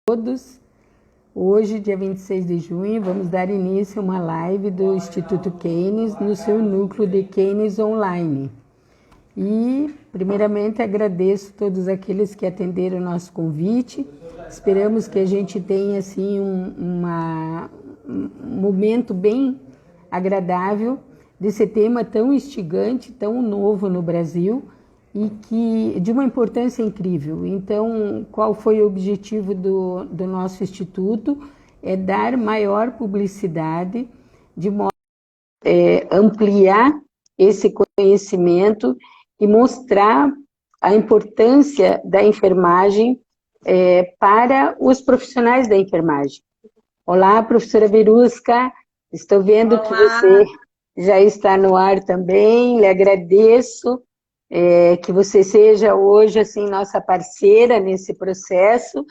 Todos. Hoje, dia 26 de junho, vamos dar início a uma live do Instituto Keynes no seu núcleo de Keynes Online. E, primeiramente, agradeço a todos aqueles que atenderam o nosso convite. Esperamos que a gente tenha assim, um momento bem agradável desse tema tão instigante, tão novo no Brasil, e que de uma importância incrível. Então, qual foi o objetivo do nosso instituto? É dar maior publicidade, de modo a ampliar esse conhecimento e mostrar a importância da enfermagem para os profissionais da enfermagem. Olá, professora Verusca, estou vendo Olá. Que você já está no ar também, lhe agradeço. Que você seja hoje assim nossa parceira nesse processo,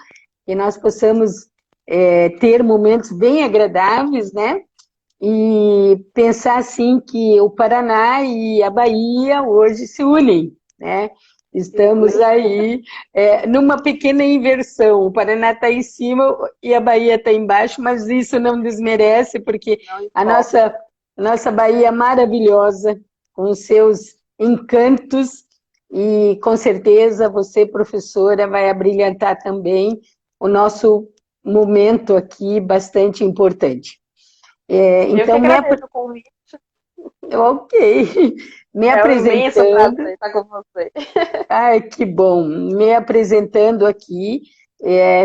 que nós possamos ter momentos bem agradáveis, né? E pensar assim que o Paraná e a Bahia hoje se unem, né? Estamos aí numa pequena inversão, o Paraná está em cima e a Bahia está embaixo, mas isso não desmerece, porque a nossa Bahia é maravilhosa, com os seus encantos, e com certeza você, professora, vai abrilhantar também o nosso momento aqui bastante importante. Então, eu que agradeço o convite. Ok. Me apresentando. Um imenso prazer estar com você. Ai, que bom. Me apresentando aqui,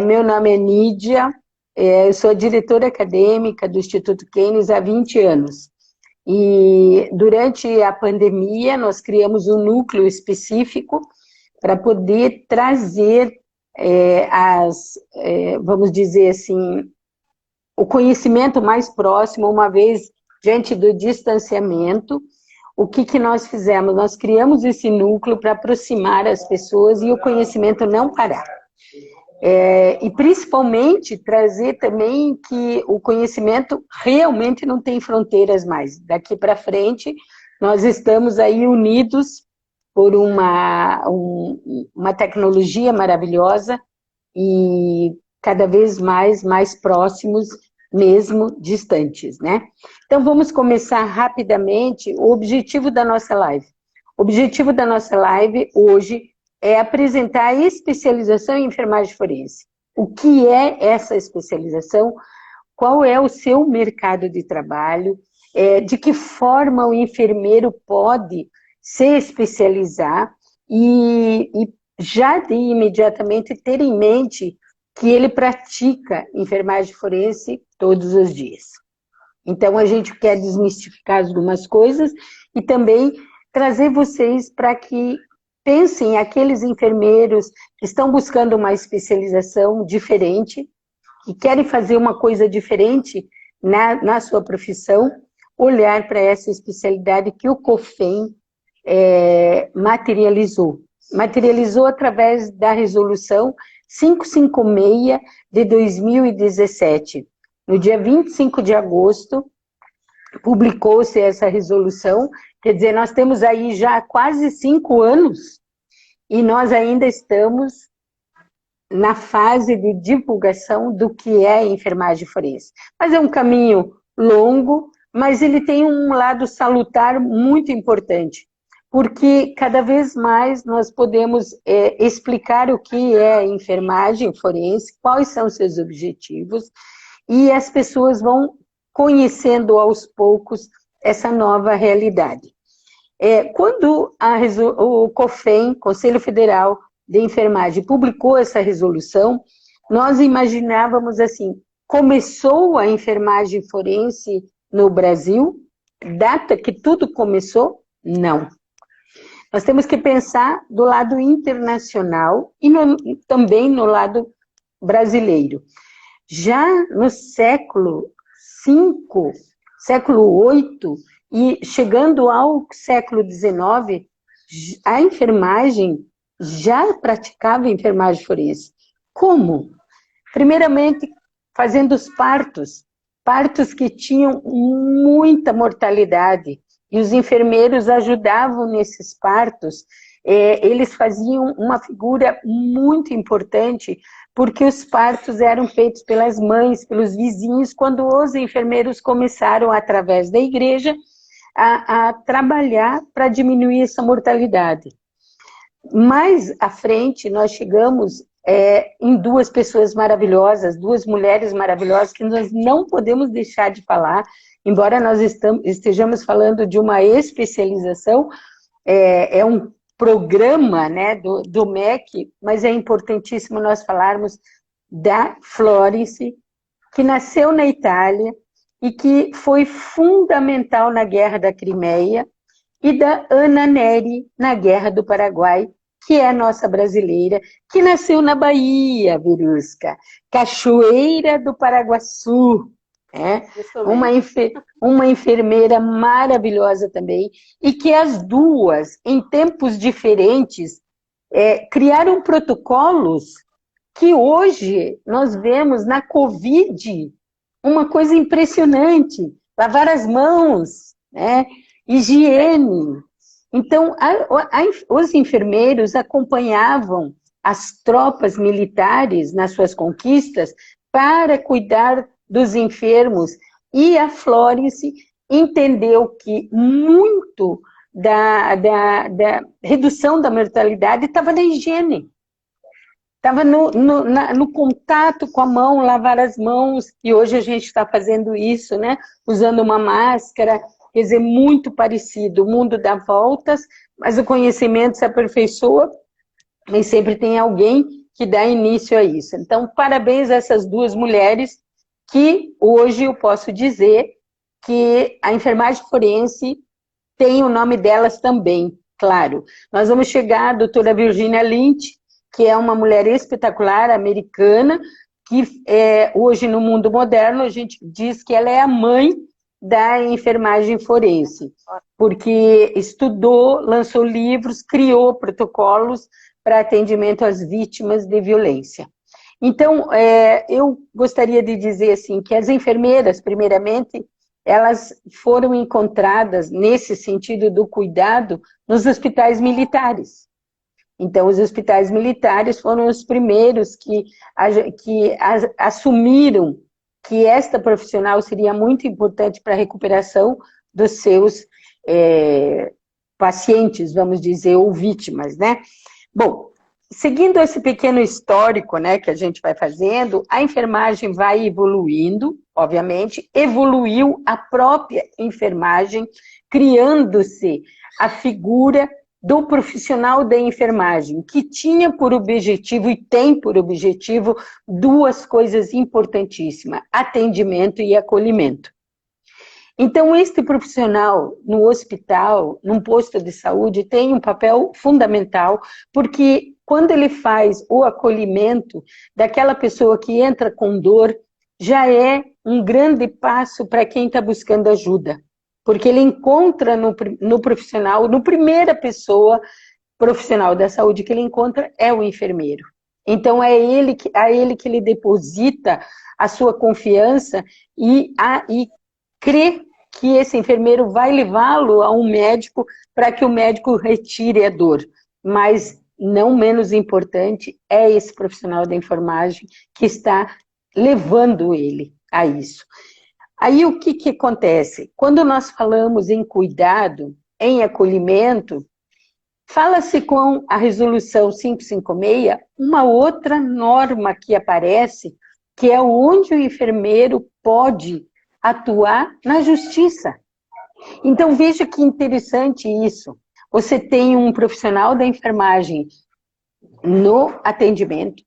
meu nome é Nídia, eu sou diretora acadêmica do Instituto Keynes há 20 anos. E durante a pandemia, nós criamos um núcleo específico para poder trazer vamos dizer assim, o conhecimento mais próximo, uma vez diante do distanciamento. O que nós fizemos? Nós criamos esse núcleo para aproximar as pessoas e o conhecimento não parar. E principalmente trazer também que o conhecimento realmente não tem fronteiras mais. Daqui para frente, nós estamos aí unidos por uma tecnologia maravilhosa e cada vez mais próximos, mesmo distantes, né? Então, vamos começar rapidamente o objetivo da nossa live. O objetivo da nossa live hoje é apresentar a especialização em enfermagem forense. O que é essa especialização? Qual é o seu mercado de trabalho? De que forma o enfermeiro pode se especializar e já de imediatamente ter em mente que ele pratica enfermagem forense todos os dias. Então, a gente quer desmistificar algumas coisas e também trazer vocês para que pensem aqueles enfermeiros que estão buscando uma especialização diferente, que querem fazer uma coisa diferente na sua profissão, olhar para essa especialidade que o COFEM materializou. Materializou através da resolução 556 de 2017. No dia 25 de agosto, publicou-se essa resolução. Quer dizer, nós temos aí já quase 5 anos e nós ainda estamos na fase de divulgação do que é a enfermagem forense. Mas é um caminho longo, mas ele tem um lado salutar muito importante, porque cada vez mais nós podemos explicar o que é a enfermagem forense, quais são seus objetivos, e as pessoas vão conhecendo aos poucos essa nova realidade. Quando o COFEM, Conselho Federal de Enfermagem, publicou essa resolução, nós imaginávamos assim, começou a enfermagem forense no Brasil? Data que tudo começou? Não. Nós temos que pensar do lado internacional e também no lado brasileiro. Já no século V, século VIII e chegando ao século XIX, a enfermagem já praticava enfermagem forense. Como? Primeiramente, fazendo os partos que tinham muita mortalidade, e os enfermeiros ajudavam nesses partos. Eles faziam uma figura muito importante porque os partos eram feitos pelas mães, pelos vizinhos, quando os enfermeiros começaram, através da igreja, a trabalhar para diminuir essa mortalidade. Mais à frente, nós chegamos em duas pessoas maravilhosas, duas mulheres maravilhosas, que nós não podemos deixar de falar, embora nós estejamos falando de uma especialização, é um programa, né, do MEC, mas é importantíssimo nós falarmos da Florence, que nasceu na Itália e que foi fundamental na Guerra da Crimeia, e da Ana Neri na Guerra do Paraguai, que é nossa brasileira, que nasceu na Bahia, Verusca, Cachoeira do Paraguaçu, né? Uma enfermeira maravilhosa também, e que as duas, em tempos diferentes, criaram protocolos que hoje nós vemos na Covid, uma coisa impressionante, lavar as mãos, né? Higiene. Então, os enfermeiros acompanhavam as tropas militares nas suas conquistas para cuidar dos enfermos, e a Florence entendeu que muito da redução da mortalidade estava na higiene, estava no contato com a mão, lavar as mãos, e hoje a gente está fazendo isso, né? Usando uma máscara. Quer dizer, muito parecido. O mundo dá voltas, mas o conhecimento se aperfeiçoa e sempre tem alguém que dá início a isso. Então, parabéns a essas duas mulheres, que hoje eu posso dizer que a enfermagem forense tem o nome delas também, claro. Nós vamos chegar à doutora Virginia Lynch, que é uma mulher espetacular, americana, que hoje no mundo moderno a gente diz que ela é a mãe da enfermagem forense, porque estudou, lançou livros, criou protocolos para atendimento às vítimas de violência. Então, eu gostaria de dizer assim, que as enfermeiras, primeiramente, elas foram encontradas, nesse sentido do cuidado, nos hospitais militares. Então, os hospitais militares foram os primeiros que assumiram que esta profissional seria muito importante para a recuperação dos seus pacientes, vamos dizer, ou vítimas, né? Bom, seguindo esse pequeno histórico, né, que a gente vai fazendo, a enfermagem vai evoluindo, obviamente, evoluiu a própria enfermagem, criando-se a figura do profissional da enfermagem, que tinha por objetivo e tem por objetivo duas coisas importantíssimas: atendimento e acolhimento. Então, este profissional no hospital, num posto de saúde, tem um papel fundamental, porque quando ele faz o acolhimento daquela pessoa que entra com dor, já é um grande passo para quem está buscando ajuda. Porque ele encontra no profissional, no primeira pessoa profissional da saúde que ele encontra é o enfermeiro. Então, é a ele que ele deposita a sua confiança e crê que esse enfermeiro vai levá-lo a um médico para que o médico retire a dor. Mas, não menos importante, é esse profissional da enfermagem que está levando ele a isso. Aí o que acontece? Quando nós falamos em cuidado, em acolhimento, fala-se com a resolução 556, uma outra norma que aparece, que é onde o enfermeiro pode atuar na justiça. Então veja que interessante isso. Você tem um profissional da enfermagem no atendimento,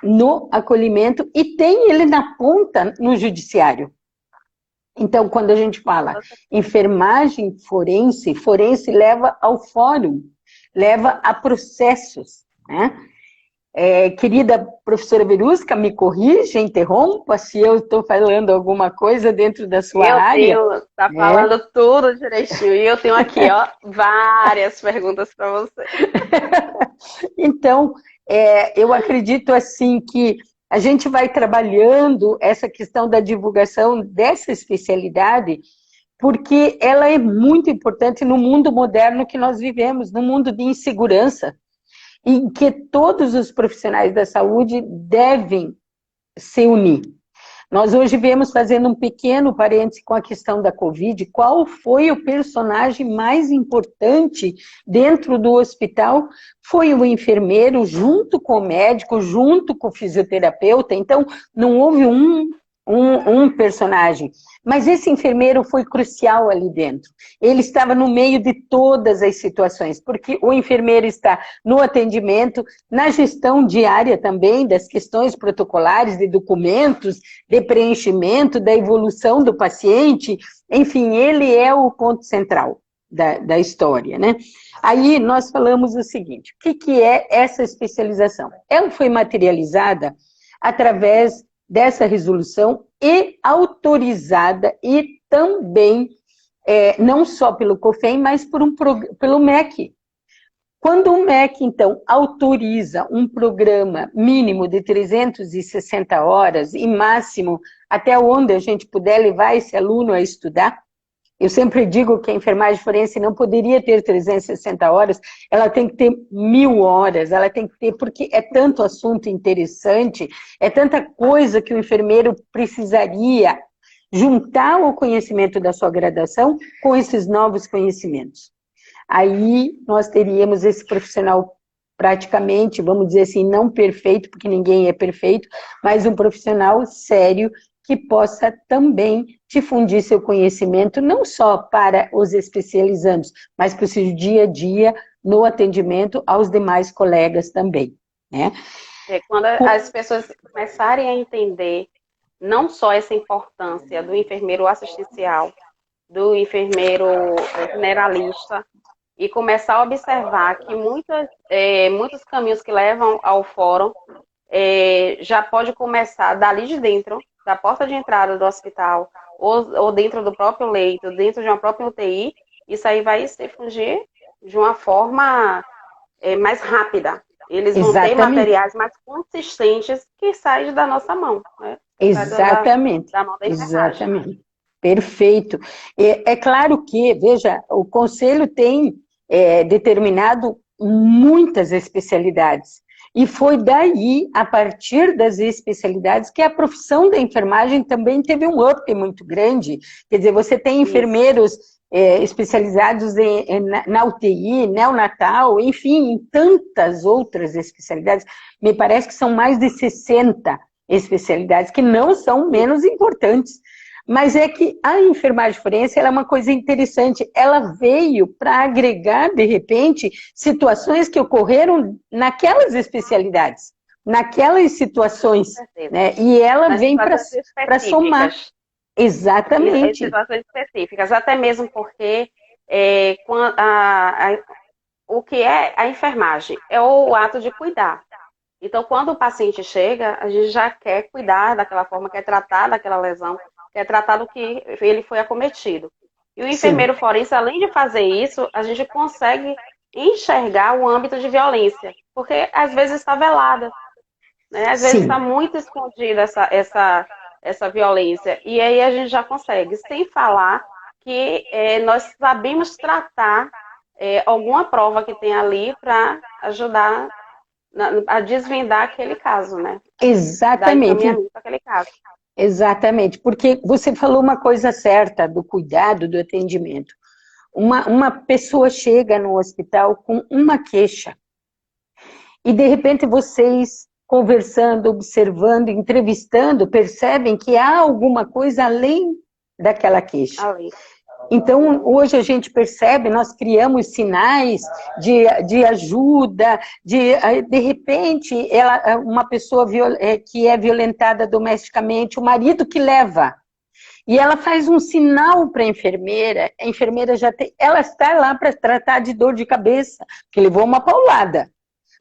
no acolhimento, e tem ele na ponta no judiciário. Então, quando a gente fala enfermagem forense, forense leva ao fórum, leva a processos, né? Querida professora Verusca, me corrija, interrompa se eu estou falando alguma coisa dentro da sua área. Está falando tudo direitinho, e eu tenho aqui, ó, várias perguntas para você. Então, eu acredito assim que a gente vai trabalhando essa questão da divulgação dessa especialidade, porque ela é muito importante no mundo moderno que nós vivemos, no mundo de insegurança. e que todos os profissionais da saúde devem se unir. Nós hoje viemos fazendo um pequeno parêntese com a questão da Covid. Qual foi o personagem mais importante dentro do hospital? Foi o enfermeiro, junto com o médico, junto com o fisioterapeuta. Então, não houve um personagem. Mas esse enfermeiro foi crucial ali dentro. Ele estava no meio de todas as situações, porque o enfermeiro está no atendimento, na gestão diária também das questões protocolares, de documentos, de preenchimento, da evolução do paciente. Enfim, ele é o ponto central da história, né? Aí nós falamos o seguinte: o que é essa especialização? Ela foi materializada através dessa resolução e autorizada e também, não só pelo COFEM, mas pelo MEC. Quando o MEC, então, autoriza um programa mínimo de 360 horas e máximo até onde a gente puder levar esse aluno a estudar, eu sempre digo que a enfermagem forense não poderia ter 360 horas, ela tem que ter 1000 horas, ela tem que ter, porque é tanto assunto interessante, é tanta coisa que o enfermeiro precisaria juntar o conhecimento da sua graduação com esses novos conhecimentos. Aí nós teríamos esse profissional praticamente, vamos dizer assim, não perfeito, porque ninguém é perfeito, mas um profissional sério que possa também difundir seu conhecimento, não só para os especializandos, mas para o seu dia a dia no atendimento aos demais colegas também, né? Quando as pessoas começarem a entender não só essa importância do enfermeiro assistencial, do enfermeiro generalista, e começar a observar que muitos caminhos que levam ao fórum já pode começar dali de dentro, da porta de entrada do hospital, ou dentro do próprio leito, dentro de uma própria UTI, isso aí vai se difundir de uma forma mais rápida. Eles vão ter materiais mais consistentes que saem da nossa mão, né? Exatamente. Da mão da enfermagem. Exatamente. Perfeito. É claro que, veja, o Conselho tem determinado muitas especialidades. E foi daí, a partir das especialidades, que a profissão da enfermagem também teve um up muito grande. Quer dizer, você tem enfermeiros especializados na UTI, neonatal, enfim, em tantas outras especialidades. Me parece que são mais de 60 especialidades, que não são menos importantes. Mas é que a enfermagem forense ela é uma coisa interessante, ela veio para agregar, de repente, situações que ocorreram naquelas especialidades, naquelas situações, né? E ela vem para somar. Exatamente. Em situações específicas, até mesmo porque o que é a enfermagem? É o ato de cuidar. Então, quando o paciente chega, a gente já quer cuidar daquela forma, quer tratar daquela lesão, quer tratar do que ele foi acometido. E o enfermeiro forense, além de fazer isso, a gente consegue enxergar o âmbito de violência, porque às vezes está velada, né? Às vezes está muito escondida essa violência, e aí a gente já consegue, sem falar que nós sabemos tratar alguma prova que tem ali para ajudar a desvendar aquele caso, né? Exatamente. Aquele caso. Exatamente, porque você falou uma coisa certa do cuidado, do atendimento. Uma pessoa chega no hospital com uma queixa e de repente vocês conversando, observando, entrevistando, percebem que há alguma coisa além daquela queixa. Então, hoje a gente percebe, nós criamos sinais de ajuda, de repente, uma pessoa que é violentada domesticamente, o marido que leva, e ela faz um sinal para a enfermeira ela está lá para tratar de dor de cabeça, que levou uma paulada.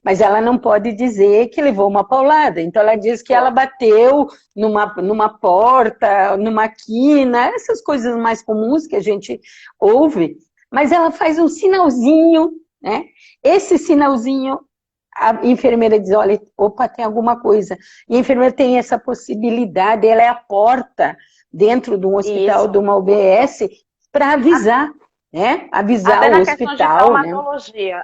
Mas ela não pode dizer que levou uma paulada. Então, ela diz que ela bateu numa porta, numa quina, essas coisas mais comuns que a gente ouve. Mas ela faz um sinalzinho, né? Esse sinalzinho, a enfermeira diz, olha, opa, tem alguma coisa. E a enfermeira tem essa possibilidade, ela é a porta dentro de um hospital, de uma UBS, para avisar. Né? Avisar até o hospital, né?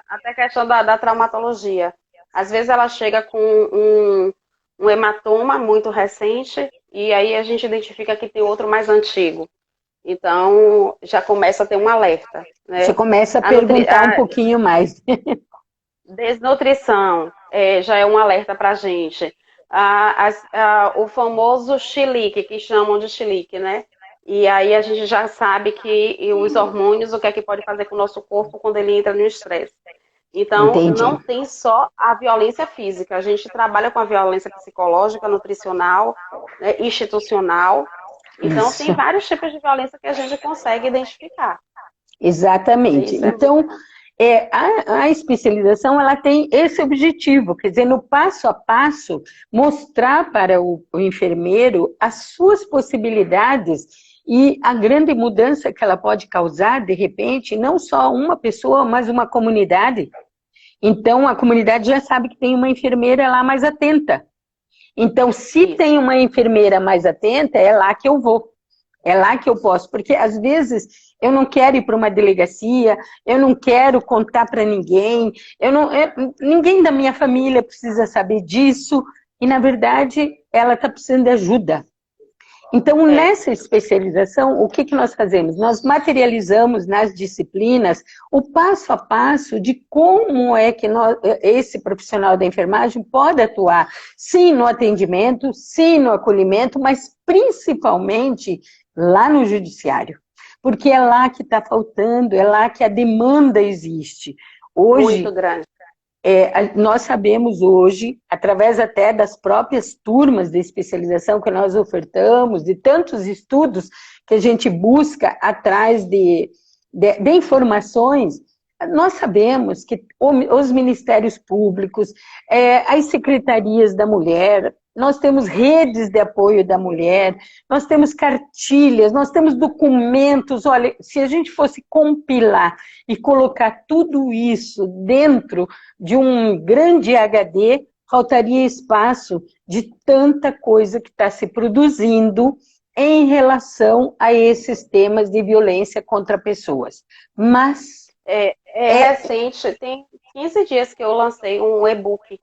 Até a questão da traumatologia. Às vezes ela chega com um hematoma muito recente e aí a gente identifica que tem outro mais antigo. Então, já começa a ter um alerta, Você né? começa a perguntar um pouquinho mais. Desnutrição já é um alerta para a gente. O famoso chilique, que chamam de chilique, né? E aí a gente já sabe que os hormônios, o que é que pode fazer com o nosso corpo quando ele entra no estresse. Então, Entendi. não tem só a violência física, a gente trabalha com a violência psicológica, nutricional, né, institucional. Então, tem Isso. vários tipos de violência que a gente consegue identificar. Exatamente. Isso é muito... Então, a especialização ela tem esse objetivo, quer dizer, no passo a passo, mostrar para o enfermeiro as suas possibilidades e a grande mudança que ela pode causar, de repente, não só uma pessoa, mas uma comunidade. Então, a comunidade já sabe que tem uma enfermeira lá mais atenta. Então, se tem uma enfermeira mais atenta, é lá que eu vou. É lá que eu posso, porque às vezes eu não quero ir para uma delegacia, eu não quero contar para ninguém, ninguém da minha família precisa saber disso, e na verdade ela está precisando de ajuda. Então, nessa especialização, o que nós fazemos? Nós materializamos nas disciplinas o passo a passo de como é que esse profissional da enfermagem pode atuar, sim no atendimento, sim no acolhimento, mas principalmente lá no judiciário. Porque é lá que está faltando, é lá que a demanda existe. Hoje, muito grande. Nós sabemos hoje, através até das próprias turmas de especialização que nós ofertamos, de tantos estudos que a gente busca atrás de informações, nós sabemos que os ministérios públicos, as secretarias da mulher, nós temos redes de apoio da mulher, nós temos cartilhas, nós temos documentos. Olha, se a gente fosse compilar e colocar tudo isso dentro de um grande HD, faltaria espaço de tanta coisa que está se produzindo em relação a esses temas de violência contra pessoas. Mas... recente, tem 15 dias que eu lancei um e-book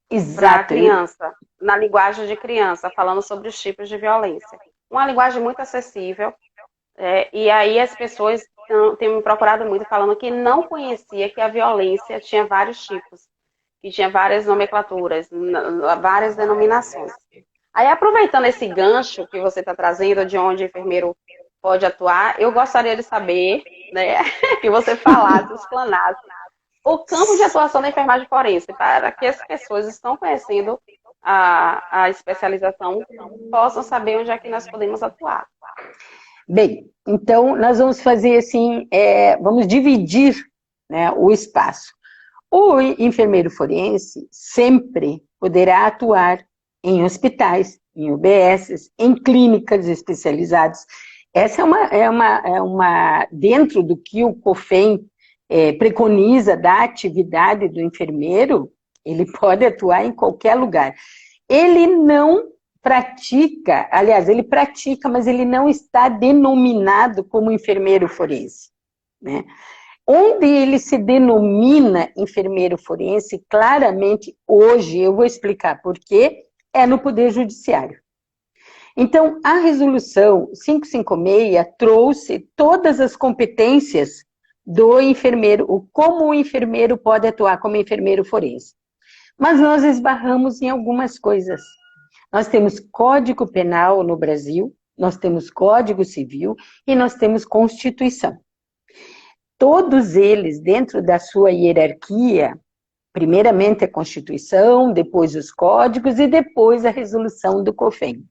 para Exato. criança, na linguagem de criança, falando sobre os tipos de violência. Uma linguagem muito acessível, e aí as pessoas têm me procurado muito falando que não conhecia que a violência tinha vários tipos, que tinha várias nomenclaturas, várias denominações. Aí, aproveitando esse gancho que você está trazendo, de onde o enfermeiro pode atuar, eu gostaria de saber, né, que você falasse, explanasse, o campo de atuação da enfermagem forense, para que as pessoas que estão conhecendo a especialização possam saber onde é que nós podemos atuar. Bem, então nós vamos fazer assim, vamos dividir, né, o espaço. O enfermeiro forense sempre poderá atuar em hospitais, em UBSs, em clínicas especializadas. Essa é uma dentro do que o COFEM preconiza da atividade do enfermeiro, ele pode atuar em qualquer lugar. Ele não pratica, aliás, ele pratica, mas ele não está denominado como enfermeiro forense, né? Onde ele se denomina enfermeiro forense, claramente, hoje, eu vou explicar por quê, é no Poder Judiciário. Então, a resolução 556 trouxe todas as competências do enfermeiro, como o enfermeiro pode atuar como enfermeiro forense. Mas nós esbarramos em algumas coisas. Nós temos Código Penal no Brasil, nós temos Código Civil e nós temos Constituição. Todos eles, dentro da sua hierarquia, primeiramente a Constituição, depois os códigos e depois a resolução do COFEM.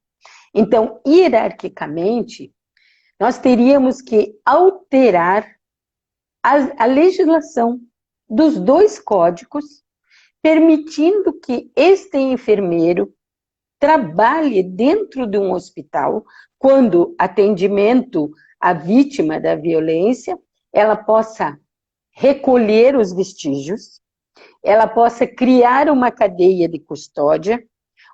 Então, hierarquicamente, nós teríamos que alterar a legislação dos dois códigos, permitindo que este enfermeiro trabalhe dentro de um hospital, quando atendimento à vítima da violência, ela possa recolher os vestígios, ela possa criar uma cadeia de custódia.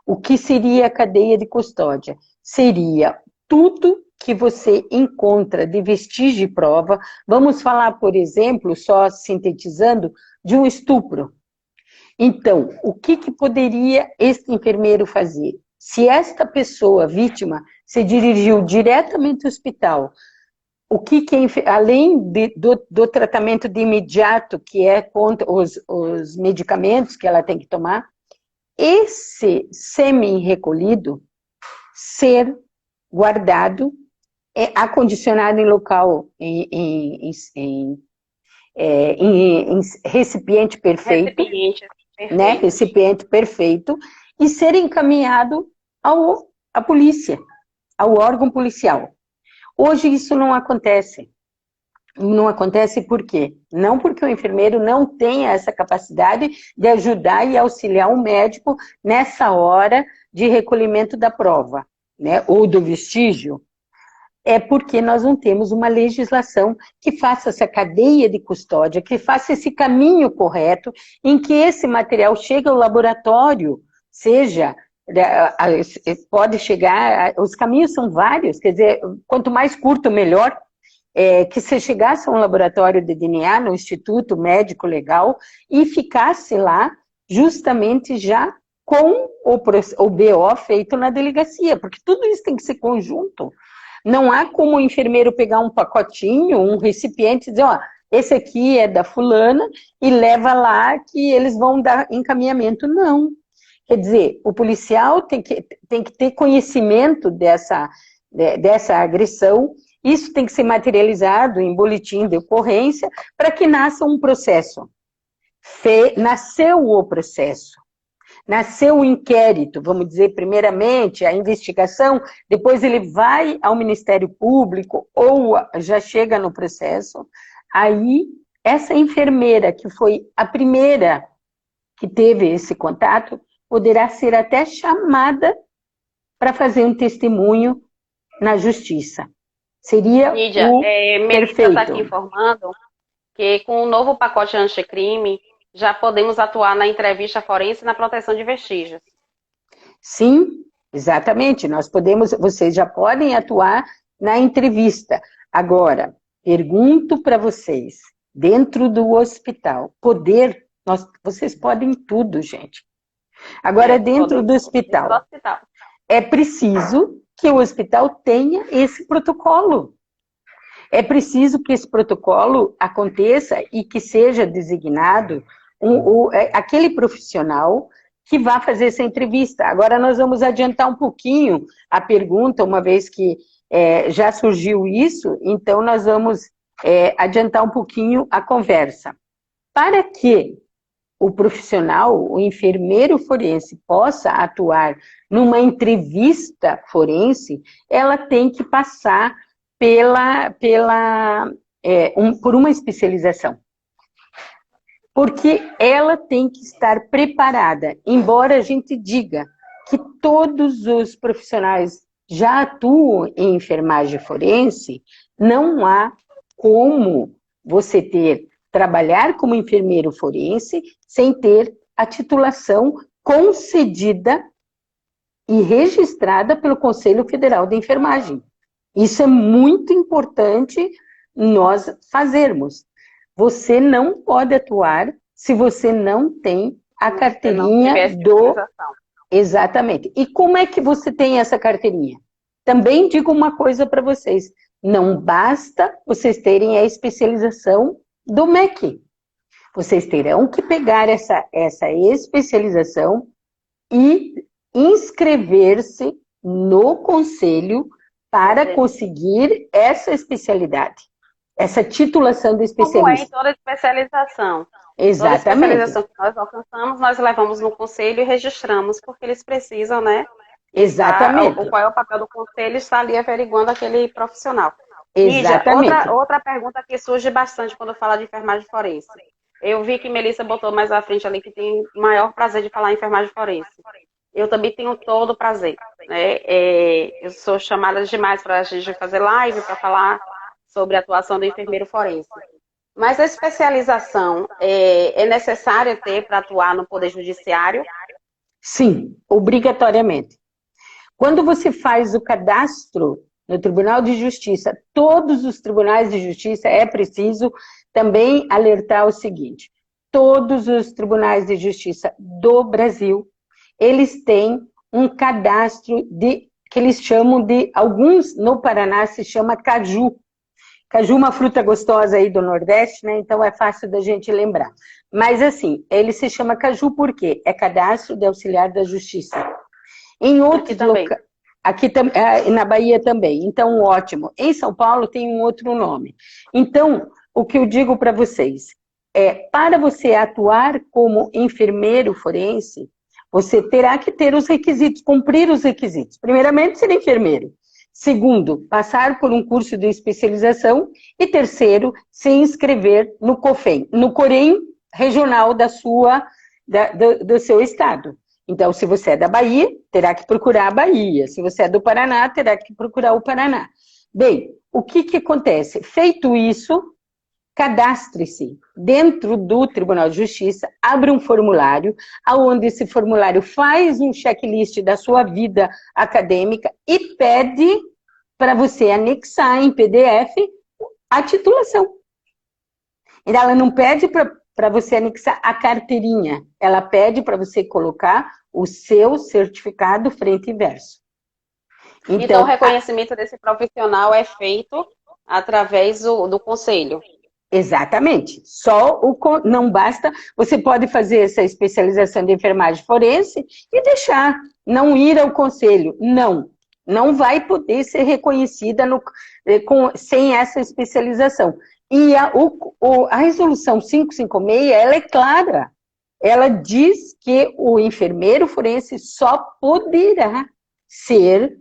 O que seria a cadeia de custódia? Seria tudo que você encontra de vestígio e prova. Vamos falar, por exemplo, só sintetizando, de um estupro. Então, o que poderia este enfermeiro fazer? Se esta pessoa, vítima, se dirigiu diretamente ao hospital, além do tratamento de imediato, que é contra os medicamentos que ela tem que tomar, esse sêmen recolhido ser guardado, acondicionado em local, em recipiente perfeito, né? Recipiente perfeito, e ser encaminhado à polícia, ao órgão policial. Hoje isso não acontece. Não acontece por quê? Não porque o enfermeiro não tenha essa capacidade de ajudar e auxiliar o médico nessa hora de recolhimento da prova, né? Ou do vestígio. É porque nós não temos uma legislação que faça essa cadeia de custódia, que faça esse caminho correto, em que esse material chegue ao laboratório, pode chegar, os caminhos são vários, quer dizer, quanto mais curto, melhor, que se chegasse a um laboratório de DNA, no Instituto Médico Legal, e ficasse lá, justamente já com o BO feito na delegacia, porque tudo isso tem que ser conjunto. Não há como o enfermeiro pegar um pacotinho, um recipiente e dizer, ó, esse aqui é da fulana, e leva lá que eles vão dar encaminhamento. Não. Quer dizer, o policial tem que ter conhecimento dessa agressão, isso tem que ser materializado em boletim de ocorrência para que nasça um processo. Nasceu o processo. Nasceu o inquérito, vamos dizer, primeiramente a investigação, depois ele vai ao Ministério Público ou já chega no processo. Aí, essa enfermeira, que foi a primeira que teve esse contato, poderá ser até chamada para fazer um testemunho na justiça. Seria Lídia, o Melissa perfeito. está aqui informando que com o novo pacote anticrime, já podemos atuar na entrevista forense e na proteção de vestígios. Sim, exatamente. Vocês já podem atuar na entrevista. Agora, pergunto para vocês, dentro do hospital, vocês podem tudo, gente. Agora, dentro do hospital, é preciso que o hospital tenha esse protocolo. É preciso que esse protocolo aconteça e que seja designado aquele profissional que vai fazer essa entrevista. Agora nós vamos adiantar um pouquinho a pergunta, uma vez que já surgiu isso, então nós vamos adiantar um pouquinho a conversa. Para que o profissional, o enfermeiro forense, possa atuar numa entrevista forense, ela tem que passar por uma especialização. Porque ela tem que estar preparada, embora a gente diga que todos os profissionais já atuam em enfermagem forense, não há como você trabalhar como enfermeiro forense sem ter a titulação concedida e registrada pelo Conselho Federal de Enfermagem. Isso é muito importante nós fazermos. Você não pode atuar se você não tem a carteirinha do... Exatamente. E como é que você tem essa carteirinha? Também digo uma coisa para vocês. Não basta vocês terem a especialização do MEC. Vocês terão que pegar essa especialização e inscrever-se no conselho para conseguir essa especialidade. Essa titulação de especialista. Como é em toda especialização. Exatamente. Toda especialização que nós alcançamos, nós levamos no conselho e registramos, porque eles precisam, né? Exatamente. Qual é o papel do conselho? Está ali averiguando aquele profissional. Exatamente. Lídia, outra pergunta que surge bastante quando fala de enfermagem forense. Eu vi que Melissa botou mais à frente ali que tem o maior prazer de falar em enfermagem forense. Eu também tenho todo o prazer, né? Eu sou chamada demais para a gente fazer live, para falar sobre a atuação do enfermeiro forense. Mas a especialização é necessária ter para atuar no Poder Judiciário? Sim, obrigatoriamente. Quando você faz o cadastro no Tribunal de Justiça, todos os tribunais de justiça, é preciso também alertar o seguinte: todos os tribunais de justiça do Brasil, eles têm um cadastro que eles chamam de, alguns no Paraná se chama caju. Caju é uma fruta gostosa aí do Nordeste, né? Então é fácil da gente lembrar. Mas assim, ele se chama caju por quê? É cadastro de auxiliar da justiça. Em outros locais, aqui na Bahia também, então ótimo. Em São Paulo tem um outro nome. Então, o que eu digo para vocês é, para você atuar como enfermeiro forense, você terá que ter os requisitos, cumprir os requisitos. Primeiramente, ser enfermeiro. Segundo, passar por um curso de especialização. E terceiro, se inscrever no COFEM, no Corém regional do seu estado. Então, se você é da Bahia, terá que procurar a Bahia. Se você é do Paraná, terá que procurar o Paraná. Bem, o que acontece? Feito isso, cadastre-se dentro do Tribunal de Justiça, abre um formulário, onde esse formulário faz um checklist da sua vida acadêmica e pede para você anexar em PDF a titulação. Ela não pede para você anexar a carteirinha, ela pede para você colocar o seu certificado frente e verso. Então o reconhecimento desse profissional é feito através do conselho. Exatamente. Não basta, você pode fazer essa especialização de enfermagem forense e deixar, não ir ao conselho. Não vai poder ser reconhecida sem essa especialização. E a resolução 556, ela é clara. Ela diz que o enfermeiro forense só poderá ser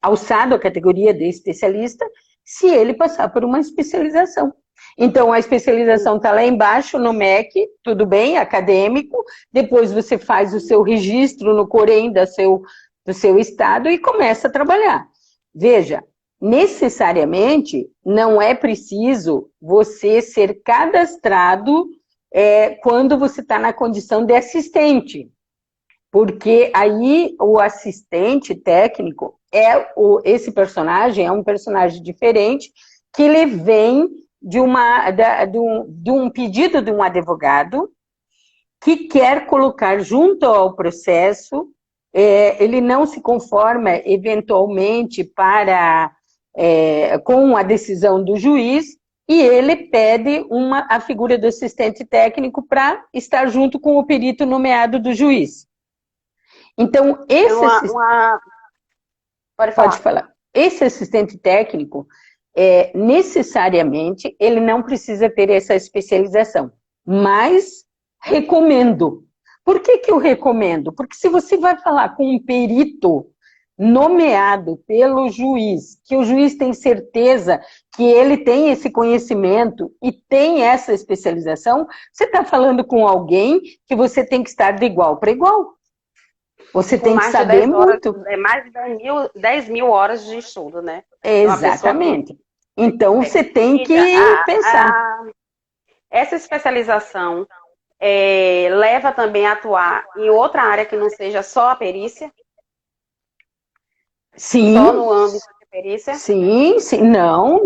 alçado à categoria de especialista se ele passar por uma especialização. Então, a especialização está lá embaixo, no MEC, tudo bem, acadêmico, depois você faz o seu registro no Corém do seu estado e começa a trabalhar. Veja, necessariamente, não é preciso você ser cadastrado quando você está na condição de assistente, porque aí o assistente técnico esse personagem é um personagem diferente, que ele vem de um pedido de um advogado que quer colocar junto ao processo, ele não se conforma eventualmente com a decisão do juiz, e ele pede a figura do assistente técnico para estar junto com o perito nomeado do juiz. Então, Pode falar. Esse assistente técnico, necessariamente, ele não precisa ter essa especialização, mas recomendo. Por que eu recomendo? Porque se você vai falar com um perito nomeado pelo juiz, que o juiz tem certeza que ele tem esse conhecimento e tem essa especialização, você está falando com alguém que você tem que estar de igual para igual. Você tem que saber muito. É mais de 10 mil horas de estudo, né? Exatamente. Então, você tem que pensar. Essa especialização leva também a atuar em outra área que não seja só a perícia? Sim. Só no âmbito de perícia? Sim. Não.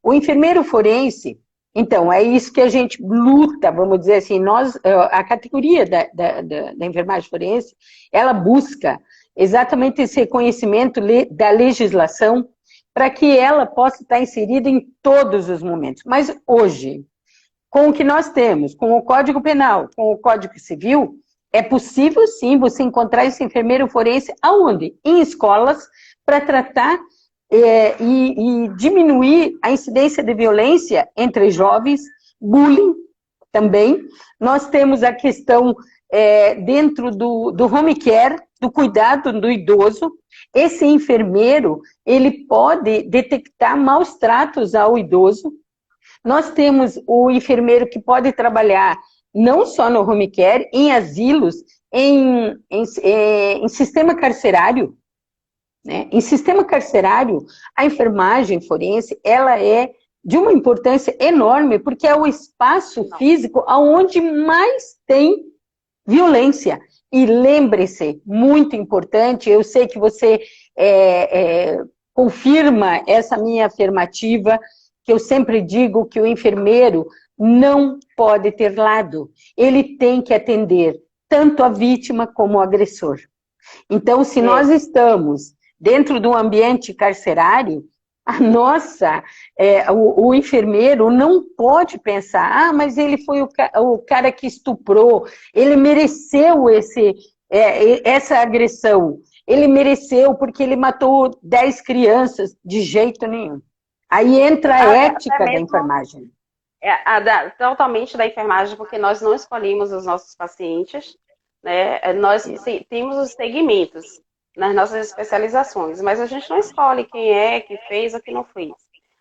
O enfermeiro forense, então, é isso que a gente luta, vamos dizer assim, a categoria da enfermagem forense, ela busca exatamente esse reconhecimento da legislação para que ela possa estar inserida em todos os momentos. Mas hoje, com o que nós temos, com o Código Penal, com o Código Civil, é possível sim você encontrar esse enfermeiro forense aonde? Em escolas, para tratar e diminuir a incidência de violência entre jovens, bullying também. Nós temos a questão dentro do home care, do cuidado do idoso. Esse enfermeiro, ele pode detectar maus tratos ao idoso. Nós temos o enfermeiro que pode trabalhar não só no home care, em asilos, em sistema carcerário. Né? Em sistema carcerário, a enfermagem forense, ela é de uma importância enorme, porque é o espaço físico onde mais tem violência. E lembre-se, muito importante, eu sei que você confirma essa minha afirmativa, que eu sempre digo que o enfermeiro não pode ter lado. Ele tem que atender tanto a vítima como o agressor. Então, se nós estamos dentro de um ambiente carcerário, o enfermeiro não pode pensar, mas ele foi o cara que estuprou, ele mereceu essa agressão, ele mereceu porque ele matou 10 crianças, de jeito nenhum. Aí entra a ética da enfermagem. Totalmente da enfermagem, porque nós não escolhemos os nossos pacientes, né? Nós temos os segmentos nas nossas especializações, mas a gente não escolhe quem é, que fez ou que não fez.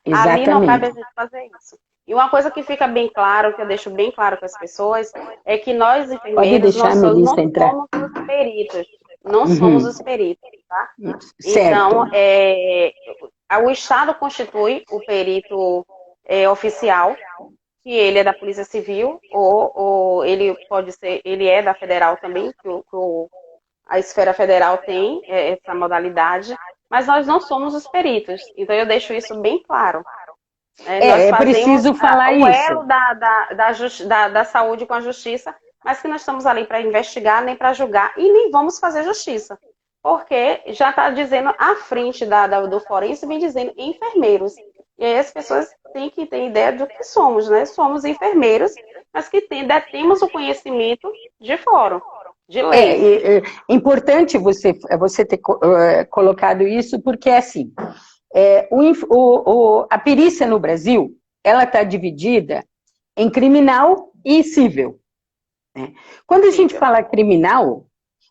Exatamente. Ali não cabe a gente fazer isso. E uma coisa que fica bem claro, que eu deixo bem claro para as pessoas, é que nós, enfermeiros, não somos os peritos. Não somos os peritos, tá? Certo. Então, o Estado constitui o perito oficial, que ele é da Polícia Civil, ou ele pode ser, ele é da Federal também, que a esfera federal tem essa modalidade, mas nós não somos os peritos. Então eu deixo isso bem claro. É preciso falar isso. O elo da saúde com a justiça, mas que nós estamos ali para investigar, nem para julgar, e nem vamos fazer justiça. Porque já está dizendo, à frente do forense, vem dizendo enfermeiros. E aí as pessoas têm que ter ideia do que somos, né? Somos enfermeiros, mas que detemos o conhecimento de fórum, de lei. É importante você ter colocado isso, porque assim, a perícia no Brasil, ela está dividida em criminal e civil. Né? Quando a gente fala criminal,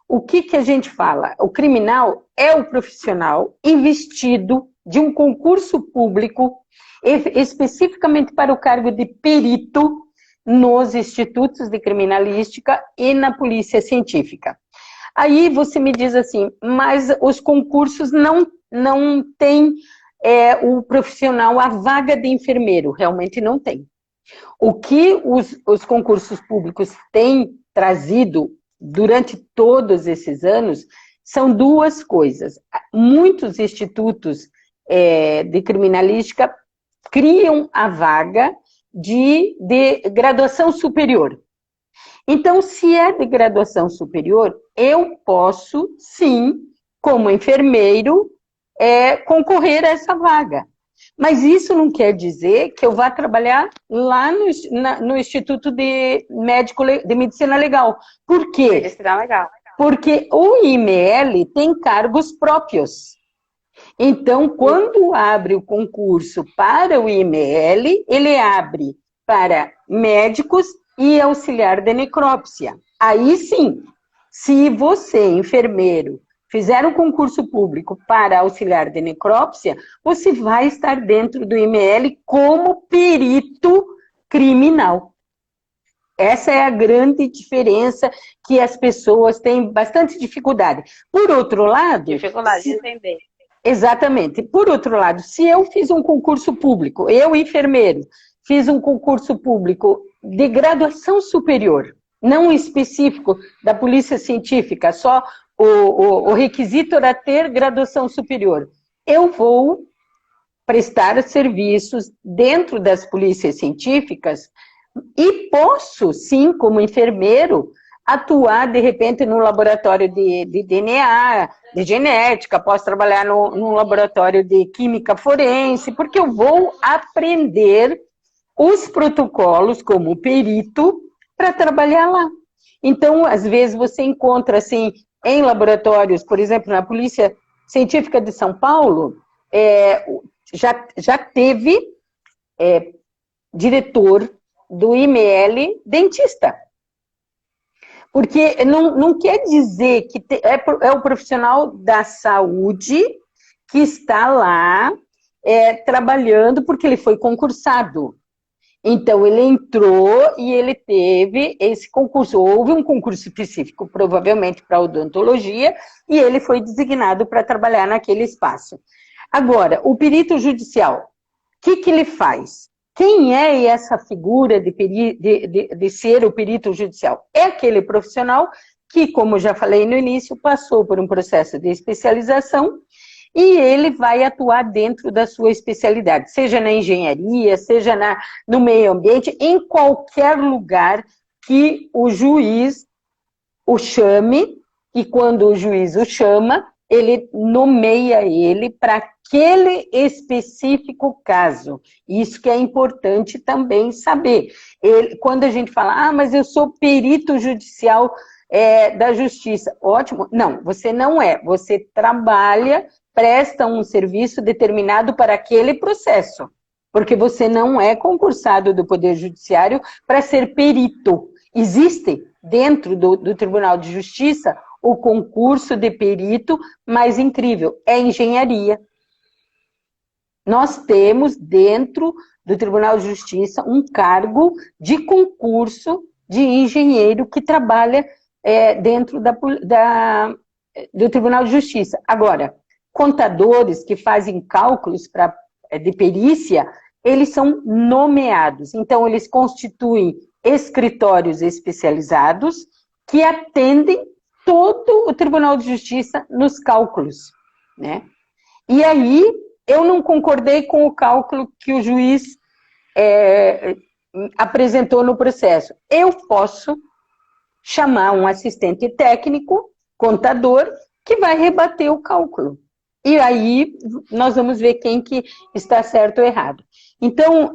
o que a gente fala? O criminal é o profissional investido de um concurso público, especificamente para o cargo de perito nos institutos de criminalística e na polícia científica. Aí você me diz assim, mas os concursos não têm o profissional, a vaga de enfermeiro, realmente não tem. O que os concursos públicos têm trazido durante todos esses anos são duas coisas. Muitos institutos de criminalística criam a vaga de graduação superior. Então, se é de graduação superior, eu posso, sim, como enfermeiro, concorrer a essa vaga. Mas isso não quer dizer que eu vá trabalhar lá no Instituto de Medicina Legal. Por quê? Medicina Legal. Porque o IML tem cargos próprios. Então, quando abre o concurso para o IML, ele abre para médicos e auxiliar de necrópsia. Aí sim, se você, enfermeiro, fizer um concurso público para auxiliar de necrópsia, você vai estar dentro do IML como perito criminal. Essa é a grande diferença que as pessoas têm bastante dificuldade. Por outro lado... Dificuldade de entender. Exatamente. Por outro lado, se eu fiz um concurso público, eu, enfermeiro, fiz um concurso público de graduação superior, não específico da polícia científica, só o requisito era ter graduação superior. Eu vou prestar serviços dentro das polícias científicas e posso, sim, como enfermeiro, atuar, de repente, num laboratório de DNA, de genética, posso trabalhar num laboratório de química forense, porque eu vou aprender os protocolos como perito para trabalhar lá. Então, às vezes, você encontra, assim, em laboratórios, por exemplo, na Polícia Científica de São Paulo, já teve diretor do IML dentista. Porque não quer dizer que é o profissional da saúde que está lá trabalhando porque ele foi concursado. Então, ele entrou e ele teve esse concurso. Houve um concurso específico, provavelmente para odontologia, e ele foi designado para trabalhar naquele espaço. Agora, o perito judicial, o que ele faz? Quem é essa figura de ser o perito judicial? É aquele profissional que, como já falei no início, passou por um processo de especialização e ele vai atuar dentro da sua especialidade, seja na engenharia, seja no meio ambiente, em qualquer lugar que o juiz o chame, e quando o juiz o chama, ele nomeia ele para aquele específico caso. Isso que é importante também saber. Quando a gente fala, mas eu sou perito judicial da justiça, ótimo. Não, você não é. Você trabalha, presta um serviço determinado para aquele processo, porque você não é concursado do Poder Judiciário para ser perito. Existe dentro do Tribunal de Justiça o concurso de perito mais incrível, é engenharia. Nós temos dentro do Tribunal de Justiça um cargo de concurso de engenheiro que trabalha dentro do Tribunal de Justiça. Agora, contadores que fazem cálculos de perícia, eles são nomeados. Então, eles constituem escritórios especializados que atendem todo o Tribunal de Justiça nos cálculos, né? E aí, eu não concordei com o cálculo que o juiz apresentou no processo. Eu posso chamar um assistente técnico, contador, que vai rebater o cálculo. E aí, nós vamos ver quem que está certo ou errado. Então,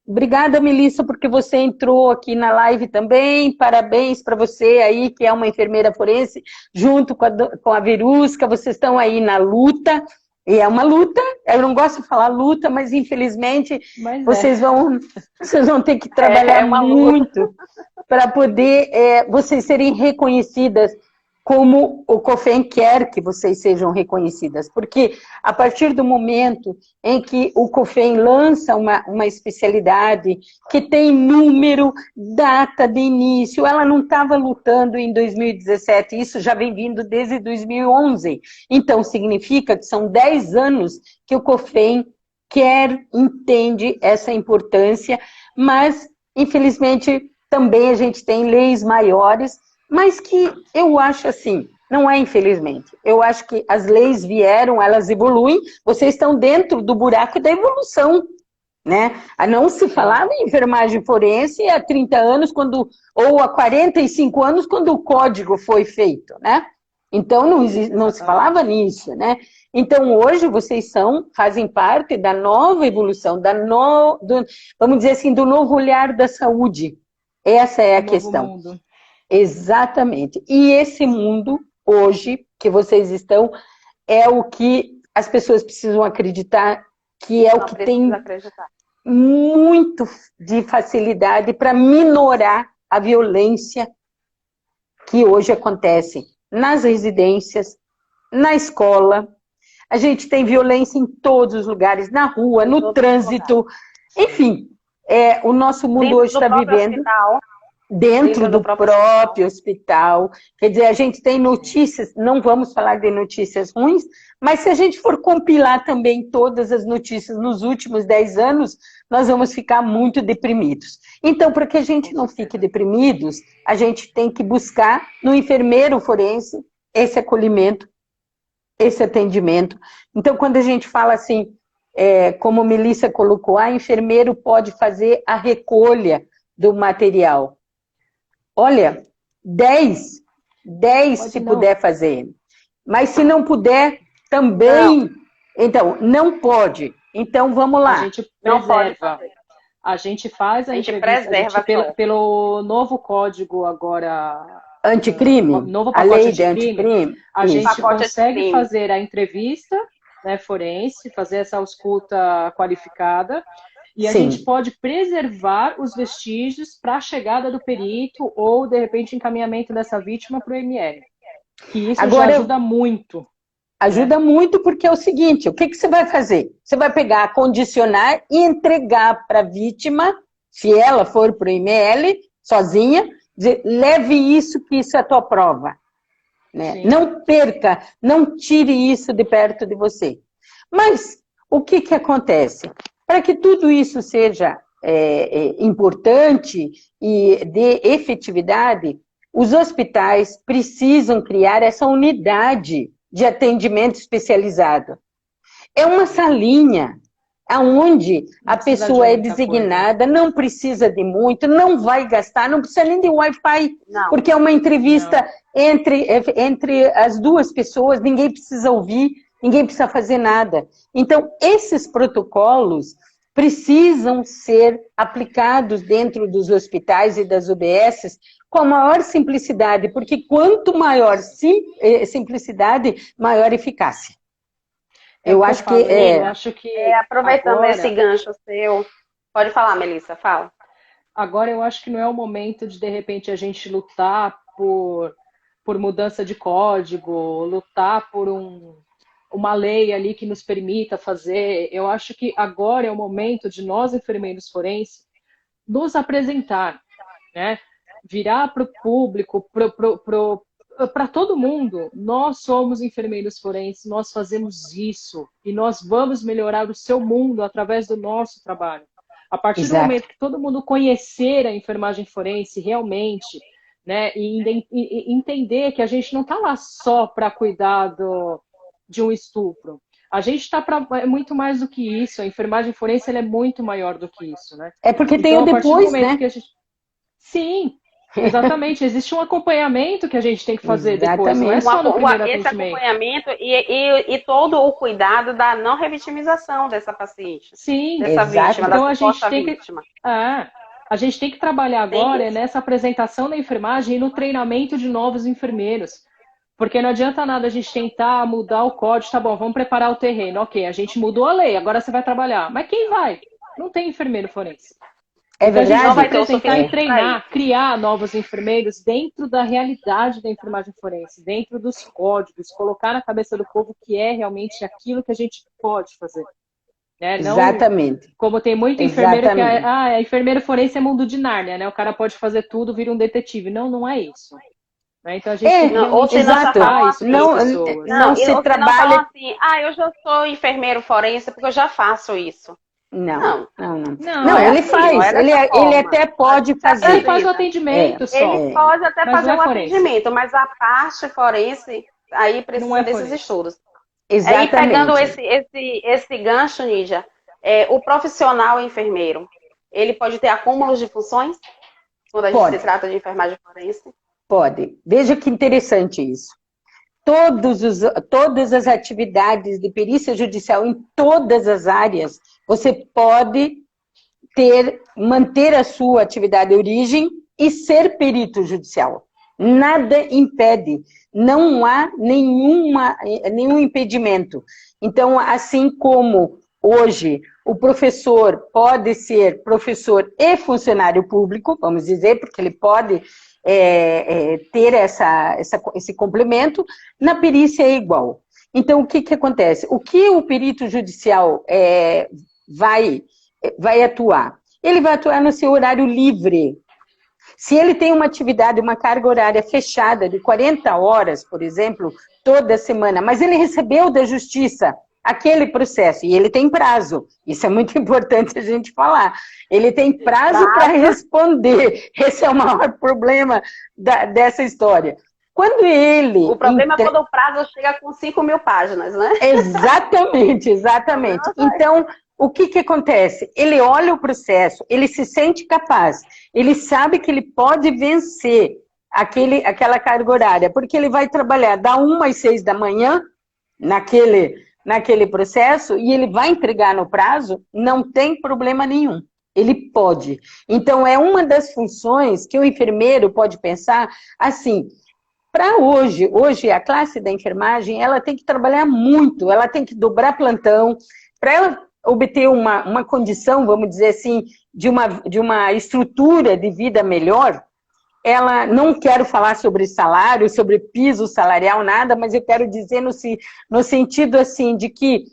obrigada, Melissa, porque você entrou aqui na live também. Parabéns para você aí, que é uma enfermeira forense, junto com a Verusca. Vocês estão aí na luta. E é uma luta. Eu não gosto de falar luta, mas infelizmente vocês vão ter que trabalhar muito para poder vocês serem reconhecidas como o COFEM quer que vocês sejam reconhecidas, porque a partir do momento em que o COFEM lança uma especialidade que tem número, data de início, ela não estava lutando em 2017, isso já vem vindo desde 2011, então significa que são 10 anos que o COFEM entende essa importância, mas infelizmente também a gente tem leis maiores, mas que eu acho assim, não é infelizmente, eu acho que as leis vieram, elas evoluem, vocês estão dentro do buraco da evolução, né? Não se falava em enfermagem forense há 30 anos, ou há 45 anos, quando o código foi feito, né? Então não se falava nisso, né? Então hoje vocês fazem parte da nova evolução, vamos dizer assim, do novo olhar da saúde. Essa é a questão. Mundo. Exatamente. E esse mundo, hoje, que vocês estão, é o que as pessoas precisam acreditar, que é o que tem muito de facilidade para minorar a violência que hoje acontece nas residências, na escola. A gente tem violência em todos os lugares, na rua, no trânsito. Enfim, o nosso mundo hoje está vivendo... Dentro do próprio hospital. Quer dizer, a gente tem notícias, não vamos falar de notícias ruins, mas se a gente for compilar também todas as notícias nos últimos 10 anos, nós vamos ficar muito deprimidos. Então, para que a gente não fique deprimidos, a gente tem que buscar no enfermeiro forense esse acolhimento, esse atendimento. Então, quando a gente fala assim, como a Melissa colocou, a enfermeiro pode fazer a recolha do material. Olha, 10 se puder fazer. Mas se não puder, também... Não. Então, não pode. Então, vamos lá. A gente preserva. A gente faz a entrevista pelo novo código agora... Anticrime? Novo a lei de anticrime. A gente consegue fazer a entrevista, né, forense, fazer essa escuta qualificada... E a gente pode preservar os vestígios para a chegada do perito ou, de repente, encaminhamento dessa vítima para o ML. Que isso agora já ajuda muito. Ajuda muito porque é o seguinte, o que você vai fazer? Você vai pegar, condicionar e entregar para a vítima, se ela for para o ML, sozinha, dizer, leve isso, que isso é a tua prova. Né? Não perca, não tire isso de perto de você. Mas, o que acontece? Para que tudo isso seja importante e dê efetividade, os hospitais precisam criar essa unidade de atendimento especializado. É uma salinha aonde a pessoa é designada, não precisa de muito, não vai gastar, não precisa nem de Wi-Fi, porque é uma entrevista entre as duas pessoas, ninguém precisa ouvir, ninguém precisa fazer nada. Então, esses protocolos precisam ser aplicados dentro dos hospitais e das UBSs com a maior simplicidade, porque quanto maior simplicidade, maior eficácia. Eu acho que aproveitando agora, esse gancho seu, pode falar, Melissa, fala. Agora eu acho que não é o momento de repente, a gente lutar por mudança de código, lutar por uma lei ali que nos permita fazer. Eu acho que agora é o momento de nós, enfermeiros forenses, nos apresentar, né? Virar para o público, para todo mundo. Nós somos enfermeiros forenses, nós fazemos isso e nós vamos melhorar o seu mundo através do nosso trabalho. A partir do momento que todo mundo conhecer a enfermagem forense realmente, né, e entender que a gente não está lá só para cuidar de um estupro. A gente está para muito mais do que isso. A enfermagem forense ela é muito maior do que isso, né? É porque tem o depois, né? Sim. Exatamente, existe um acompanhamento que a gente tem que fazer depois, não é só no primeiro atendimento. Esse acompanhamento e todo o cuidado da não revitimização dessa paciente. Sim, dessa vítima, então da a gente tem vítima. A gente tem que trabalhar agora nessa apresentação da enfermagem e no treinamento de novos enfermeiros. Porque não adianta nada a gente tentar mudar o código, tá bom, vamos preparar o terreno, ok, a gente mudou a lei, agora você vai trabalhar. Mas quem vai? Não tem enfermeiro forense. É verdade. A gente vai apresentar e treinar, criar novos enfermeiros dentro da realidade da enfermagem forense, dentro dos códigos, colocar na cabeça do povo que é realmente aquilo que a gente pode fazer. Né? Não, exatamente. Como tem muito enfermeiro que é enfermeiro forense é mundo de Nárnia, né? O cara pode fazer tudo, vira um detetive. Não, não é isso. Né? Então a gente tem que isso não se trabalha assim, eu já sou enfermeiro forense porque eu já faço isso. Não, ele faz, ele até pode fazer. Ele faz o atendimento só. Ele pode até fazer o atendimento, mas a parte forense, aí precisa desses estudos. Exatamente. Aí pegando esse gancho, Nídia, o profissional enfermeiro, ele pode ter acúmulos de funções? Quando a gente se trata de enfermagem forense? Pode. Veja que interessante isso. Todas as atividades de perícia judicial em todas as áreas, você pode manter a sua atividade de origem e ser perito judicial. Nada impede, não há nenhum impedimento. Então, assim como hoje o professor pode ser professor e funcionário público, vamos dizer, porque ele pode ter esse complemento, na perícia é igual. Então, o que acontece? O que o perito judicial vai atuar? Ele vai atuar no seu horário livre. Se ele tem uma atividade, uma carga horária fechada de 40 horas, por exemplo, toda semana, mas ele recebeu da justiça aquele processo, e ele tem prazo, isso é muito importante a gente falar, ele tem prazo para responder, esse é o maior problema dessa história. Quando ele... O problema é quando o prazo chega com 5.000 páginas, né? Exatamente. Então, o que acontece? Ele olha o processo, ele se sente capaz, ele sabe que ele pode vencer aquela carga horária, porque ele vai trabalhar da 1 às 6 da manhã, naquele processo, e ele vai entregar no prazo, não tem problema nenhum. Ele pode. Então, é uma das funções que o enfermeiro pode pensar assim, para hoje a classe da enfermagem, ela tem que trabalhar muito, ela tem que dobrar plantão, para ela obter uma condição, vamos dizer assim, de uma estrutura de vida melhor. Ela, não quero falar sobre salário, sobre piso salarial, nada, mas eu quero dizer no sentido assim, de que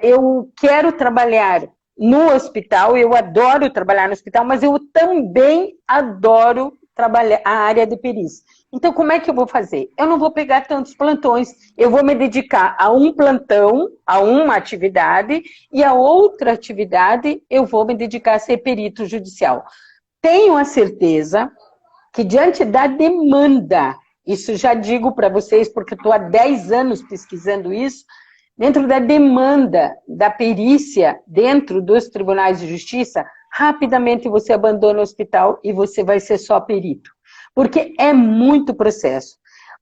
eu quero trabalhar no hospital, eu adoro trabalhar no hospital, mas eu também adoro trabalhar a área de perícia. Então, como é que eu vou fazer? Eu não vou pegar tantos plantões, eu vou me dedicar a um plantão, a uma atividade, e a outra atividade eu vou me dedicar a ser perito judicial. Tenho a certeza que diante da demanda isso já digo para vocês, porque eu estou há 10 anos pesquisando isso, dentro da demanda da perícia dentro dos tribunais de justiça, rapidamente você abandona o hospital e você vai ser só perito. Porque é muito processo.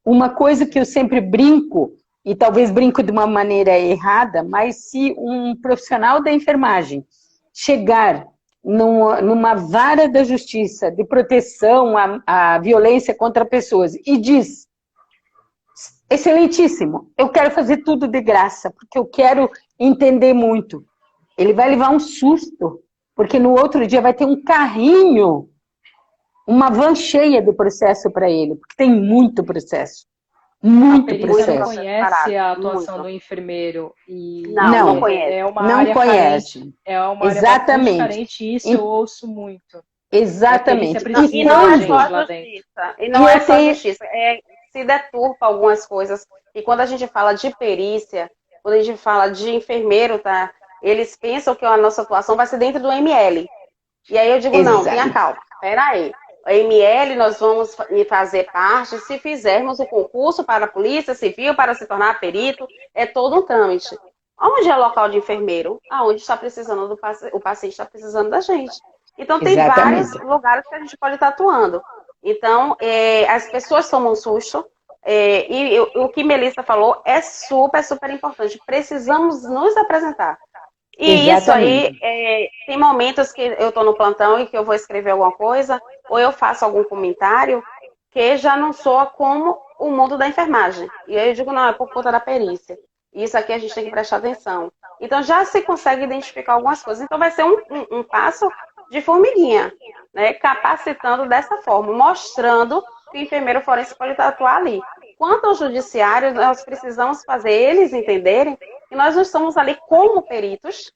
Uma coisa que eu sempre brinco, e talvez brinco de uma maneira errada, mas se um profissional da enfermagem chegar numa vara da justiça de proteção à violência contra pessoas e diz: excelentíssimo, eu quero fazer tudo de graça, porque eu quero entender muito. Ele vai levar um susto, porque no outro dia vai ter um carrinho, uma van cheia de processo para ele, porque tem muito processo. Muito processo. Não conhece a atuação do enfermeiro e não conhece. É uma não área conhece. Carente. É uma área exatamente bastante carente, isso eu ouço muito. Exatamente. E não é só a justiça. E não é só a justiça. Se deturpa algumas coisas. E quando a gente fala de perícia, quando a gente fala de enfermeiro, tá? Eles pensam que a nossa atuação vai ser dentro do ML. E aí eu digo, não, tenha calma. Espera aí. A ML nós vamos fazer parte se fizermos o concurso para a Polícia Civil, para se tornar perito, é todo um trâmite. Onde é o local de enfermeiro? Aonde está precisando o paciente está precisando da gente. Então tem vários lugares que a gente pode estar atuando. Então, as pessoas tomam um susto, e o que Melissa falou é super, super importante. Precisamos nos apresentar. E exatamente. Isso aí, tem momentos que eu estou no plantão e que eu vou escrever alguma coisa, ou eu faço algum comentário que já não soa como o mundo da enfermagem. E aí eu digo, não, é por conta da perícia. Isso aqui a gente tem que prestar atenção. Então já se consegue identificar algumas coisas. Então vai ser um passo de formiguinha, né? Capacitando dessa forma, mostrando que o enfermeiro forense pode atuar ali. Quanto ao judiciário, nós precisamos fazer eles entenderem que nós não estamos ali como peritos,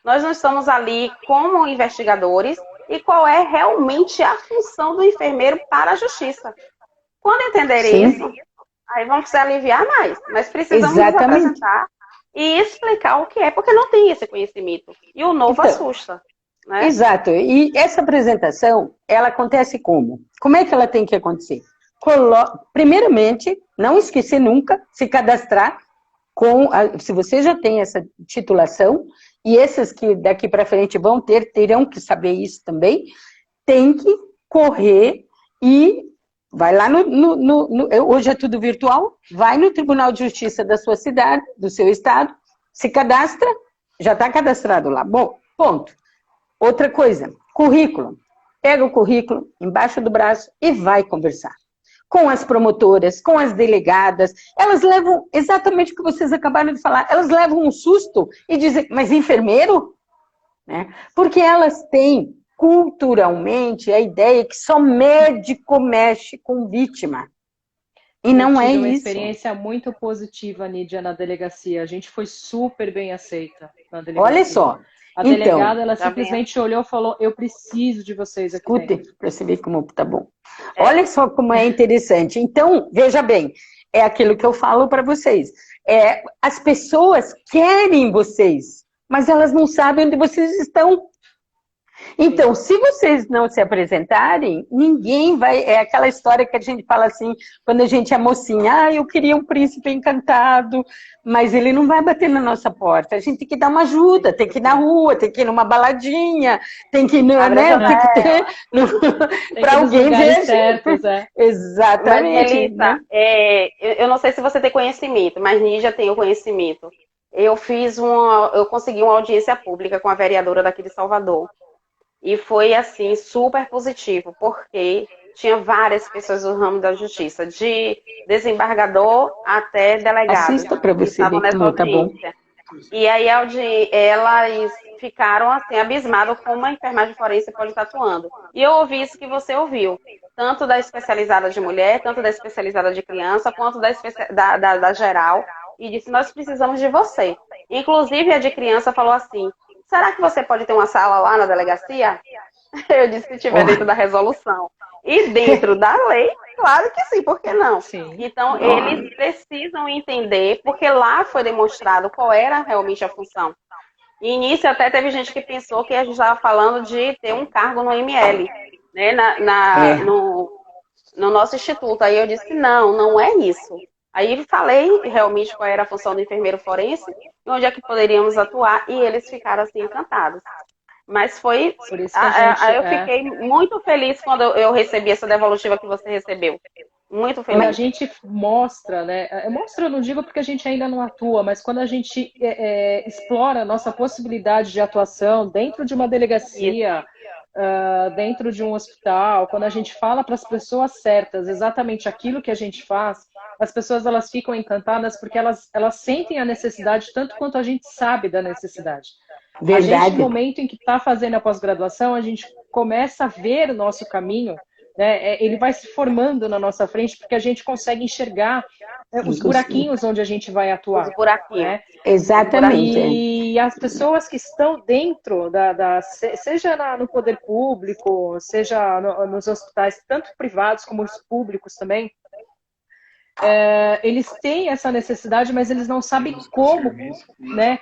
nós não estamos ali como investigadores, e qual é realmente a função do enfermeiro para a justiça. Quando entenderem isso, aí vamos se aliviar mais. Mas precisamos nos apresentar e explicar o que é, porque não tem esse conhecimento. E o novo assusta. Né? Exato. E essa apresentação, ela acontece como? Como é que ela tem que acontecer? Primeiramente, não esquecer nunca, se cadastrar se você já tem essa titulação, e esses que daqui para frente vão terão que saber isso também, tem que correr e vai lá hoje é tudo virtual, vai no Tribunal de Justiça da sua cidade, do seu estado, se cadastra, já está cadastrado lá. Bom, ponto. Outra coisa, currículo. Pega o currículo embaixo do braço e vai conversar com as promotoras, com as delegadas. Elas levam exatamente o que vocês acabaram de falar, elas levam um susto e dizem, mas enfermeiro? Né? Porque elas têm culturalmente a ideia que só médico mexe com vítima. E não é isso. Uma experiência muito positiva, Nídia, na delegacia. A gente foi super bem aceita na delegacia. Olha só. A delegada, ela simplesmente olhou e falou, eu preciso de vocês aqui dentro. Para você ver como tá bom. Olha só como é interessante. Então, veja bem, é aquilo que eu falo para vocês. As pessoas querem vocês, mas elas não sabem onde vocês estão. Então, se vocês não se apresentarem, ninguém vai... É aquela história que a gente fala assim, quando a gente é mocinha, eu queria um príncipe encantado, mas ele não vai bater na nossa porta. A gente tem que dar uma ajuda, tem que ir na rua, tem que ir numa baladinha, tem que ir, né? Tem que ter... para alguém ver. Certos, Exatamente. Mas, Melissa, eu não sei se você tem conhecimento, mas Nídia tem o conhecimento. Eu consegui uma audiência pública com a vereadora daqui de Salvador. E foi, assim, super positivo, porque tinha várias pessoas do ramo da justiça, de desembargador até delegado. Assista para você ver como tá bom. E aí elas ficaram, assim, abismadas como a enfermagem forense pode estar atuando. E eu ouvi isso que você ouviu, tanto da especializada de mulher, tanto da especializada de criança, quanto da geral, e disse, nós precisamos de você. Inclusive, a de criança falou assim, será que você pode ter uma sala lá na delegacia? Eu disse que tiver dentro da resolução. E dentro da lei, claro que sim, por que não? Sim. Então, eles precisam entender, porque lá foi demonstrado qual era realmente a função. No início, até teve gente que pensou que a gente estava falando de ter um cargo no ML, né? no nosso instituto. Aí eu disse, não, não é isso. Aí falei realmente qual era a função do enfermeiro forense, e onde é que poderíamos atuar, e eles ficaram assim encantados. Mas foi. Por isso que a gente, eu fiquei muito feliz quando eu recebi essa devolutiva que você recebeu. Muito feliz. Quando a gente mostra, né? Mostra, eu não digo porque a gente ainda não atua, mas quando a gente explora a nossa possibilidade de atuação dentro de uma delegacia, dentro de um hospital, quando a gente fala para as pessoas certas exatamente aquilo que a gente faz, as pessoas elas ficam encantadas porque elas sentem a necessidade tanto quanto a gente sabe da necessidade. Verdade. A gente, no momento em que está fazendo a pós-graduação, a gente começa a ver o nosso caminho, né? Ele vai se formando na nossa frente porque a gente consegue enxergar os buraquinhos onde a gente vai atuar. Os buraquinhos. Né? Exatamente. E as pessoas que estão dentro, seja no poder público, seja nos hospitais, tanto privados como os públicos também, eles têm essa necessidade, mas eles não sabem como, né,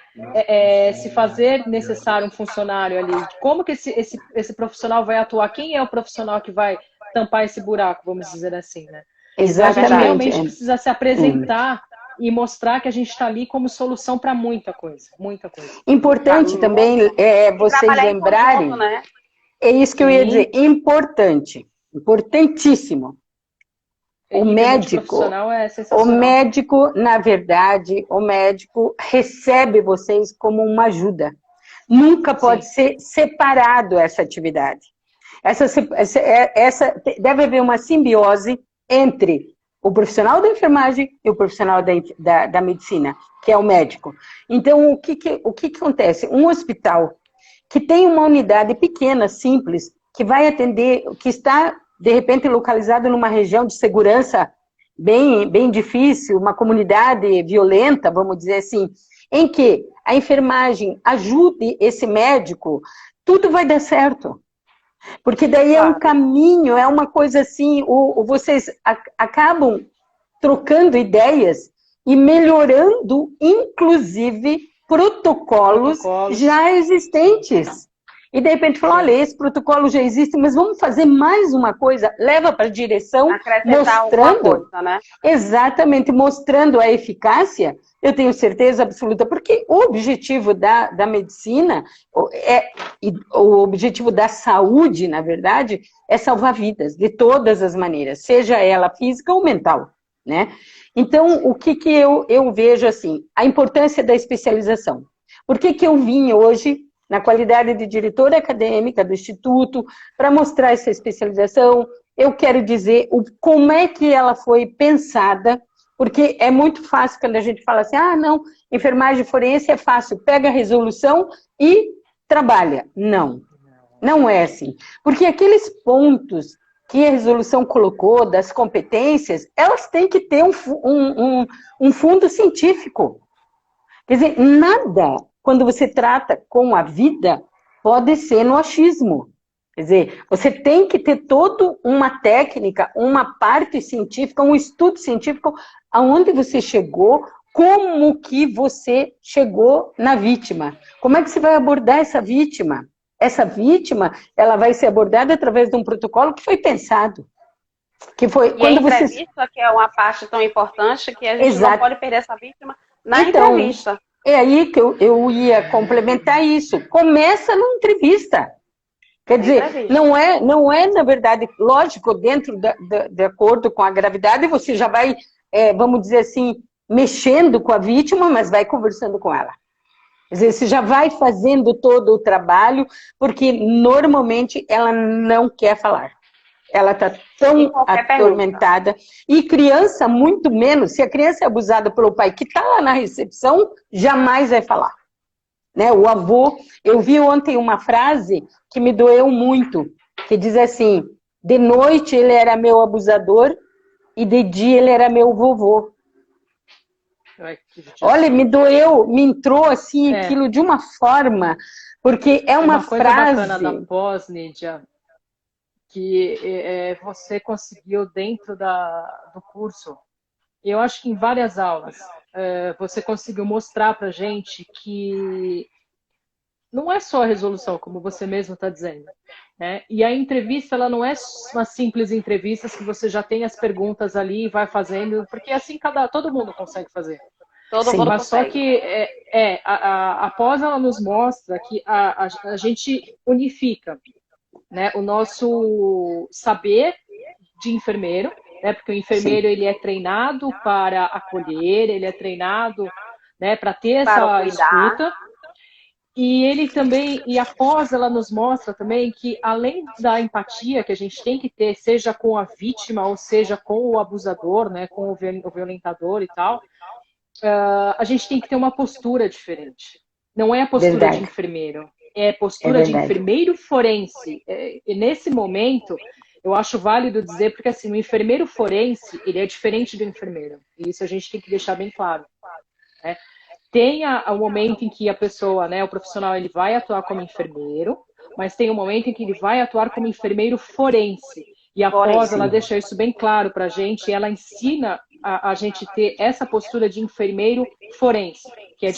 se fazer necessário um funcionário ali. Como que esse profissional vai atuar? Quem é o profissional que vai tampar esse buraco, vamos dizer assim, né? Exatamente. A gente realmente precisa se apresentar e mostrar que a gente está ali como solução para muita coisa, muita coisa. Importante também vocês lembrarem, conjunto, né? É isso que eu ia dizer, importante, importantíssimo. O médico, na verdade, o médico recebe vocês como uma ajuda. Nunca pode ser separado essa atividade. Deve haver uma simbiose entre o profissional da enfermagem e o profissional da medicina, que é o médico. Então, o que acontece? Um hospital que tem uma unidade pequena, simples, que vai atender, que está, de repente, localizado numa região de segurança bem difícil, uma comunidade violenta, vamos dizer assim, em que a enfermagem ajude esse médico, tudo vai dar certo. Porque daí é um caminho, é uma coisa assim, vocês acabam trocando ideias e melhorando, inclusive, protocolos já existentes. E de repente falou, olha, esse protocolo já existe, mas vamos fazer mais uma coisa, leva para a direção, mostrando, coisa, né? Exatamente, mostrando a eficácia, eu tenho certeza absoluta, porque o objetivo da medicina, o objetivo da saúde, na verdade, é salvar vidas, de todas as maneiras, seja ela física ou mental, né? Então, o que eu vejo assim, a importância da especialização. Por que eu vim hoje na qualidade de diretora acadêmica do Instituto, para mostrar essa especialização? Eu quero dizer como é que ela foi pensada, porque é muito fácil quando a gente fala assim, não, enfermagem forense é fácil, pega a resolução e trabalha. Não, não é assim. Porque aqueles pontos que a resolução colocou, das competências, elas têm que ter um fundo científico. Quer dizer, nada, quando você trata com a vida, pode ser no achismo. Quer dizer, você tem que ter toda uma técnica, uma parte científica, um estudo científico, aonde você chegou, como que você chegou na vítima. Como é que você vai abordar essa vítima? Essa vítima, ela vai ser abordada através de um protocolo que foi pensado. Que foi, quando a entrevista, que é uma parte tão importante, que a gente não pode perder essa vítima na entrevista. É aí que eu ia complementar isso. Começa na entrevista. Quer dizer, não é, na verdade, lógico, dentro de acordo com a gravidade, você já vai, vamos dizer assim, mexendo com a vítima, mas vai conversando com ela. Quer dizer, você já vai fazendo todo o trabalho, porque normalmente ela não quer falar. Ela está tão atormentada. E criança, muito menos. Se a criança é abusada pelo pai que está lá na recepção, jamais vai falar. Né? O avô... Eu vi ontem uma frase que me doeu muito, que diz assim, de noite ele era meu abusador e de dia ele era meu vovô. Olha, me doeu, me entrou assim aquilo de uma forma, porque é uma frase... Uma coisa bacana da pós, Nídia, que você conseguiu dentro do curso, eu acho que em várias aulas, você conseguiu mostrar pra gente que não é só a resolução, como você mesmo está dizendo. né? E a entrevista, ela não é uma simples entrevista que você já tem as perguntas ali e vai fazendo, porque assim todo mundo consegue fazer. Todo mundo Mas consegue. só que após ela nos mostra que a gente unifica, né, o nosso saber de enfermeiro, né, porque o enfermeiro ele é treinado para acolher, ele é treinado, né, para ter essa escuta. E ele também, e após ela nos mostra também que além da empatia que a gente tem que ter, seja com a vítima ou seja com o abusador, né, com o violentador e tal, a gente tem que ter uma postura diferente. Não é a postura de enfermeiro, é a postura de enfermeiro forense. E nesse momento, eu acho válido dizer, porque assim, o enfermeiro forense, ele é diferente do enfermeiro. E isso a gente tem que deixar bem claro, né? Tem o momento em que a pessoa, né, o profissional, ele vai atuar como enfermeiro, mas tem um momento em que ele vai atuar como enfermeiro forense. E após ela deixa isso bem claro para a gente, ela ensina a gente ter essa postura de enfermeiro forense, que é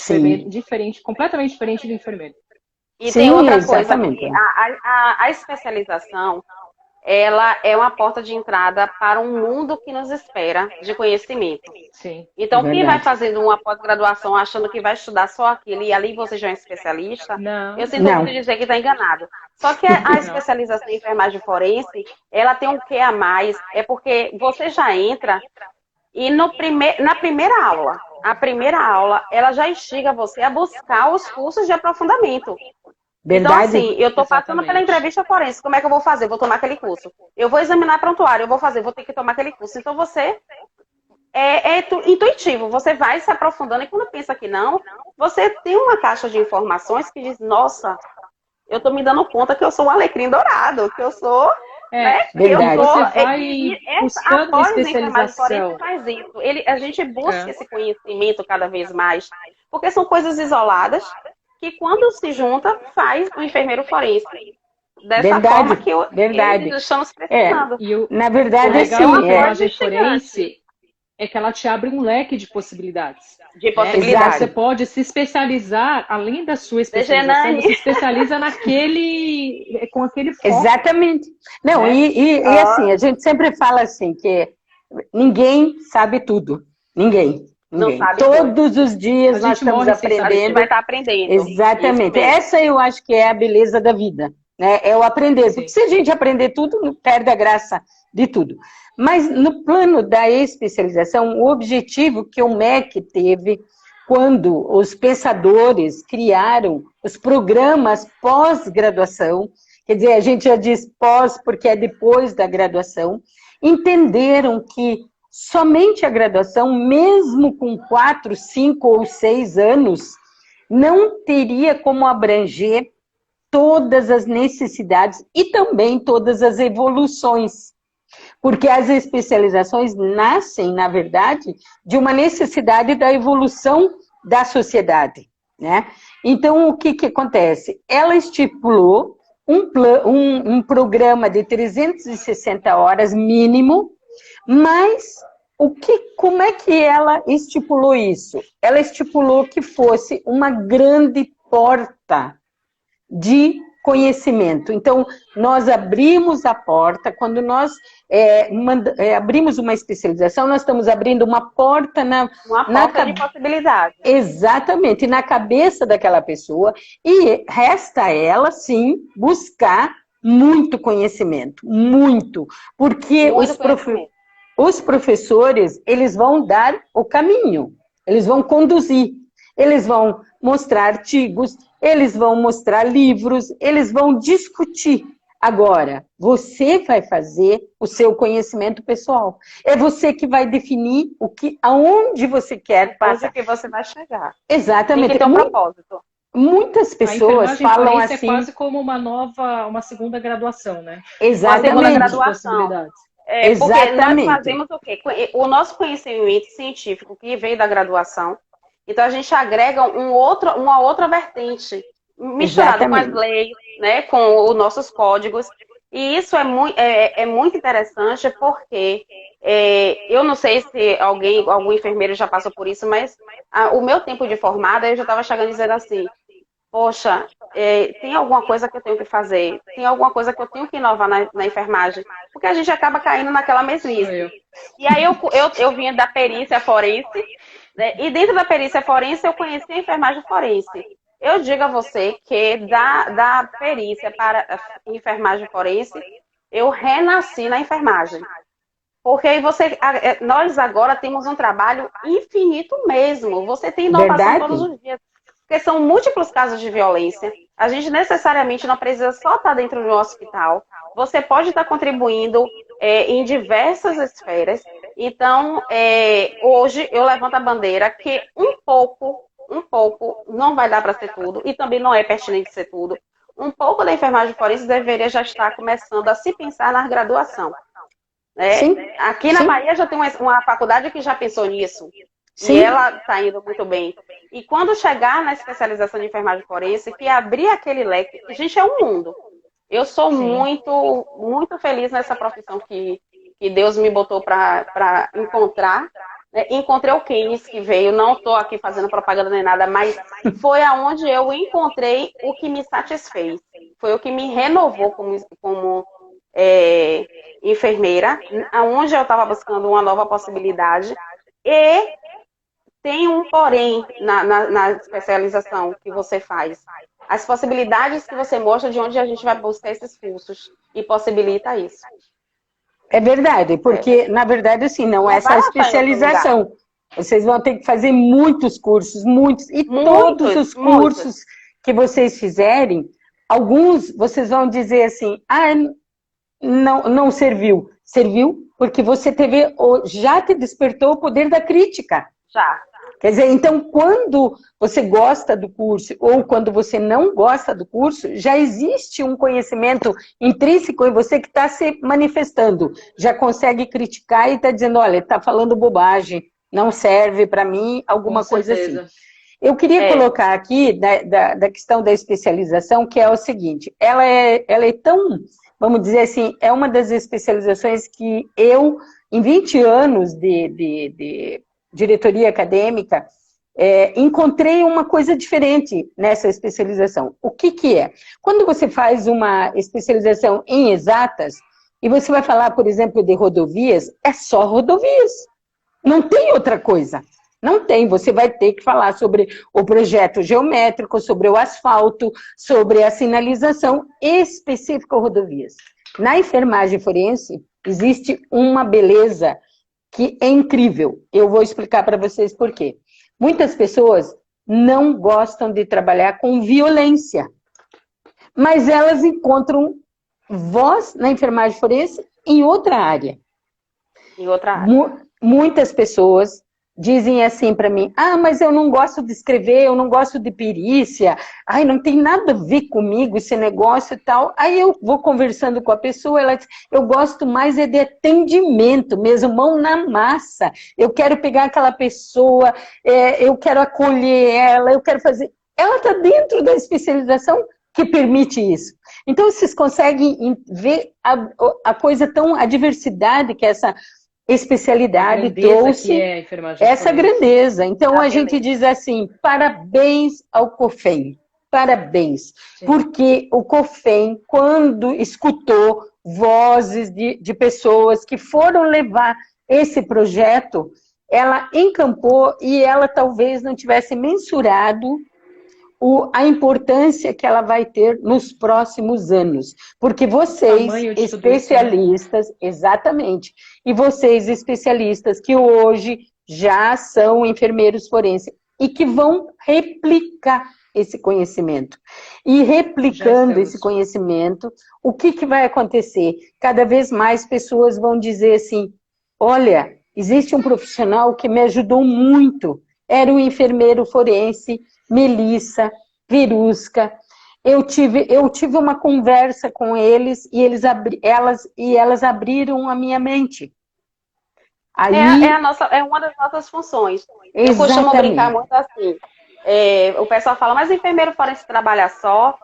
diferente, completamente diferente do enfermeiro. E tem outra coisa, a especialização, ela é uma porta de entrada para um mundo que nos espera de conhecimento. Sim, então, quem vai fazendo uma pós-graduação achando que vai estudar só aquilo e ali você já é um especialista, eu sinto muito dizer que está enganado. Só que a especialização em enfermagem forense, ela tem um quê a mais, é porque você já entra e na primeira aula, a primeira aula, ela já instiga você a buscar os cursos de aprofundamento. Então, assim, eu estou passando pela entrevista forense, como é que eu vou fazer? Eu vou tomar aquele curso. Eu vou examinar prontuário, vou ter que tomar aquele curso. Então, você é intuitivo, você vai se aprofundando e quando pensa que não, você tem uma caixa de informações que diz, nossa, eu estou me dando conta que eu sou um alecrim dourado, que eu sou... verdade. Você vai buscando uma especialização. Faz isso. A gente busca esse conhecimento cada vez mais, porque são coisas isoladas que quando se junta, faz o enfermeiro forense. Dessa forma que estamos precisando. Na verdade, o legal da enfermagem forense é que ela te abre um leque de possibilidades. Você pode se especializar, além da sua especialização, você se especializa com aquele foco. Exatamente. Não, e assim, a gente sempre fala assim, que ninguém sabe tudo. Ninguém. Todos os dias nós estamos aprendendo. A gente vai estar aprendendo. Exatamente. Essa eu acho que é a beleza da vida, né? É o aprender. Porque se a gente aprender tudo, perde a graça de tudo. Mas no plano da especialização, o objetivo que o MEC teve quando os pensadores criaram os programas pós-graduação, quer dizer, a gente já diz pós porque é depois da graduação, entenderam que somente a graduação, mesmo com 4, 5 ou 6 anos, não teria como abranger todas as necessidades e também todas as evoluções. Porque as especializações nascem, na verdade, de uma necessidade da evolução da sociedade, né? Então, o que acontece? Ela estipulou um programa de 360 horas mínimo, mas como é que ela estipulou isso? Ela estipulou que fosse uma grande porta de conhecimento. Então, nós abrimos a porta, quando nós abrimos uma especialização, nós estamos abrindo uma porta de possibilidades. Exatamente, na cabeça daquela pessoa, e resta a ela, sim, buscar muito conhecimento, muito, porque os professores, eles vão dar o caminho, eles vão conduzir, eles vão mostrar artigos, eles vão mostrar livros, eles vão discutir. Agora, você vai fazer o seu conhecimento pessoal. É você que vai definir aonde você quer passar. Onde que você vai chegar. Exatamente. Tem que ter um propósito. Muitas pessoas falam assim... é quase como uma segunda graduação, né? Exatamente. Uma segunda graduação. Porque nós fazemos o quê? O nosso conhecimento científico que veio da graduação, então a gente agrega uma outra vertente, misturada com as leis, né, com os nossos códigos. E isso é muito interessante porque eu não sei se algum enfermeiro já passou por isso, mas o meu tempo de formada eu já estava chegando dizendo assim, poxa, tem alguma coisa que eu tenho que fazer, tem alguma coisa que eu tenho que inovar na enfermagem, porque a gente acaba caindo naquela mesmice. E aí eu vinha da perícia forense, né, e dentro da perícia forense eu conheci a enfermagem forense. Eu digo a você que da perícia para a enfermagem forense, eu renasci na enfermagem. Porque aí nós agora temos um trabalho infinito mesmo. Você tem inovação todos os dias. Porque são múltiplos casos de violência. A gente necessariamente não precisa só estar dentro de um hospital. Você pode estar contribuindo em diversas esferas. Então, hoje eu levanto a bandeira que um pouco, não vai dar para ser tudo, e também não é pertinente ser tudo. Um pouco da enfermagem forense deveria já estar começando a se pensar na graduação. Né? Aqui na Bahia já tem uma faculdade que já pensou nisso. Sim. E ela está indo muito bem. E quando chegar na especialização de enfermagem forense, que abrir aquele leque, gente, é um mundo. Eu sou muito, muito feliz nessa profissão que Deus me botou para encontrar. Encontrei o Keynes, que veio, não estou aqui fazendo propaganda nem nada, mas foi aonde eu encontrei o que me satisfez. Foi o que me renovou como enfermeira, aonde eu estava buscando uma nova possibilidade. E tem um porém na especialização que você faz. As possibilidades que você mostra de onde a gente vai buscar esses cursos e possibilita isso. É verdade, porque, na verdade, assim, não é só especialização. Vocês vão ter que fazer muitos cursos, todos os cursos que vocês fizerem, alguns vocês vão dizer assim, não serviu. Serviu porque você já te despertou o poder da crítica. Já. Quer dizer, então, quando você gosta do curso ou quando você não gosta do curso, já existe um conhecimento intrínseco em você que está se manifestando. Já consegue criticar e está dizendo, olha, está falando bobagem, não serve para mim, alguma coisa assim. Eu queria colocar aqui da questão da especialização, que é o seguinte, ela é tão, vamos dizer assim, é uma das especializações que eu, em 20 anos de diretoria acadêmica, encontrei uma coisa diferente nessa especialização. O que é? Quando você faz uma especialização em exatas, e você vai falar, por exemplo, de rodovias, é só rodovias. Não tem outra coisa. Não tem. Você vai ter que falar sobre o projeto geométrico, sobre o asfalto, sobre a sinalização específica rodovias. Na enfermagem forense, existe uma beleza que é incrível. Eu vou explicar para vocês por quê. Muitas pessoas não gostam de trabalhar com violência, mas elas encontram voz na enfermagem forense em outra área. Em outra área. Muitas pessoas dizem assim para mim, mas eu não gosto de escrever, eu não gosto de perícia, não tem nada a ver comigo esse negócio e tal. Aí eu vou conversando com a pessoa, ela diz, eu gosto mais de atendimento mesmo, mão na massa. Eu quero pegar aquela pessoa, eu quero acolher ela, eu quero fazer... Ela está dentro da especialização que permite isso. Então, vocês conseguem ver a coisa a diversidade que essa especialidade trouxe, essa grandeza. Então, a gente diz assim, parabéns ao COFEM, parabéns. Sim. Porque o COFEM, quando escutou vozes de pessoas que foram levar esse projeto, ela encampou e ela talvez não tivesse mensurado a importância que ela vai ter nos próximos anos. Porque vocês, especialistas, isso, né? Exatamente, e vocês, especialistas, que hoje já são enfermeiros forenses e que vão replicar esse conhecimento. E replicando esse conhecimento, o que vai acontecer? Cada vez mais pessoas vão dizer assim, olha, existe um profissional que me ajudou muito, era um enfermeiro forense, Melissa, Virusca. Eu tive uma conversa com eles e elas abriram a minha mente. Aí... É uma das nossas funções. Exatamente. Eu costumo brincar muito assim. O pessoal fala, mas o enfermeiro forense trabalha só?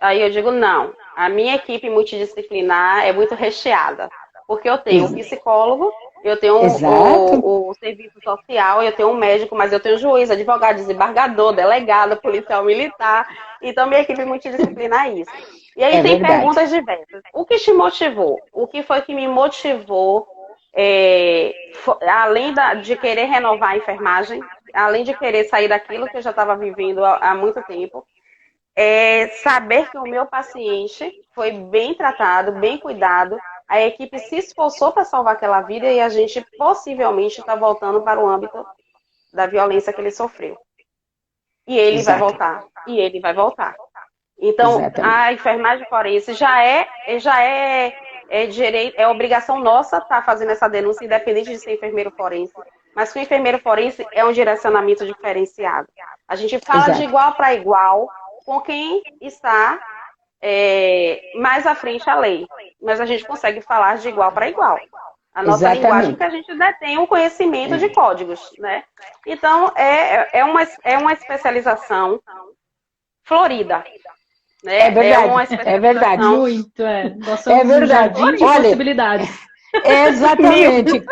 Aí eu digo, não. A minha equipe multidisciplinar é muito recheada. Porque eu tenho um psicólogo, Eu tenho o serviço social, eu tenho um médico, mas eu tenho juiz, advogado, desembargador, delegado, policial militar. Então, minha equipe multidisciplinar é isso. E aí tem perguntas diversas. O que te motivou? O que foi que me motivou, além de querer renovar a enfermagem, além de querer sair daquilo que eu já estava vivendo há muito tempo, saber que o meu paciente foi bem tratado, bem cuidado, a equipe se esforçou para salvar aquela vida e a gente possivelmente está voltando para o âmbito da violência que ele sofreu. E ele vai voltar. E ele vai voltar. Então, a enfermagem forense já é direito, é obrigação nossa estar fazendo essa denúncia, independente de ser enfermeiro forense. Mas que o enfermeiro forense é um direcionamento diferenciado. A gente fala de igual para igual com quem está mais à frente à lei. Mas a gente consegue falar de igual para igual. A nossa linguagem, que a gente detém um conhecimento de códigos, né? Então, é uma especialização florida. Né? É verdade, é verdade. Muito, Nós somos verdade. Um jardim de possibilidades. Exatamente.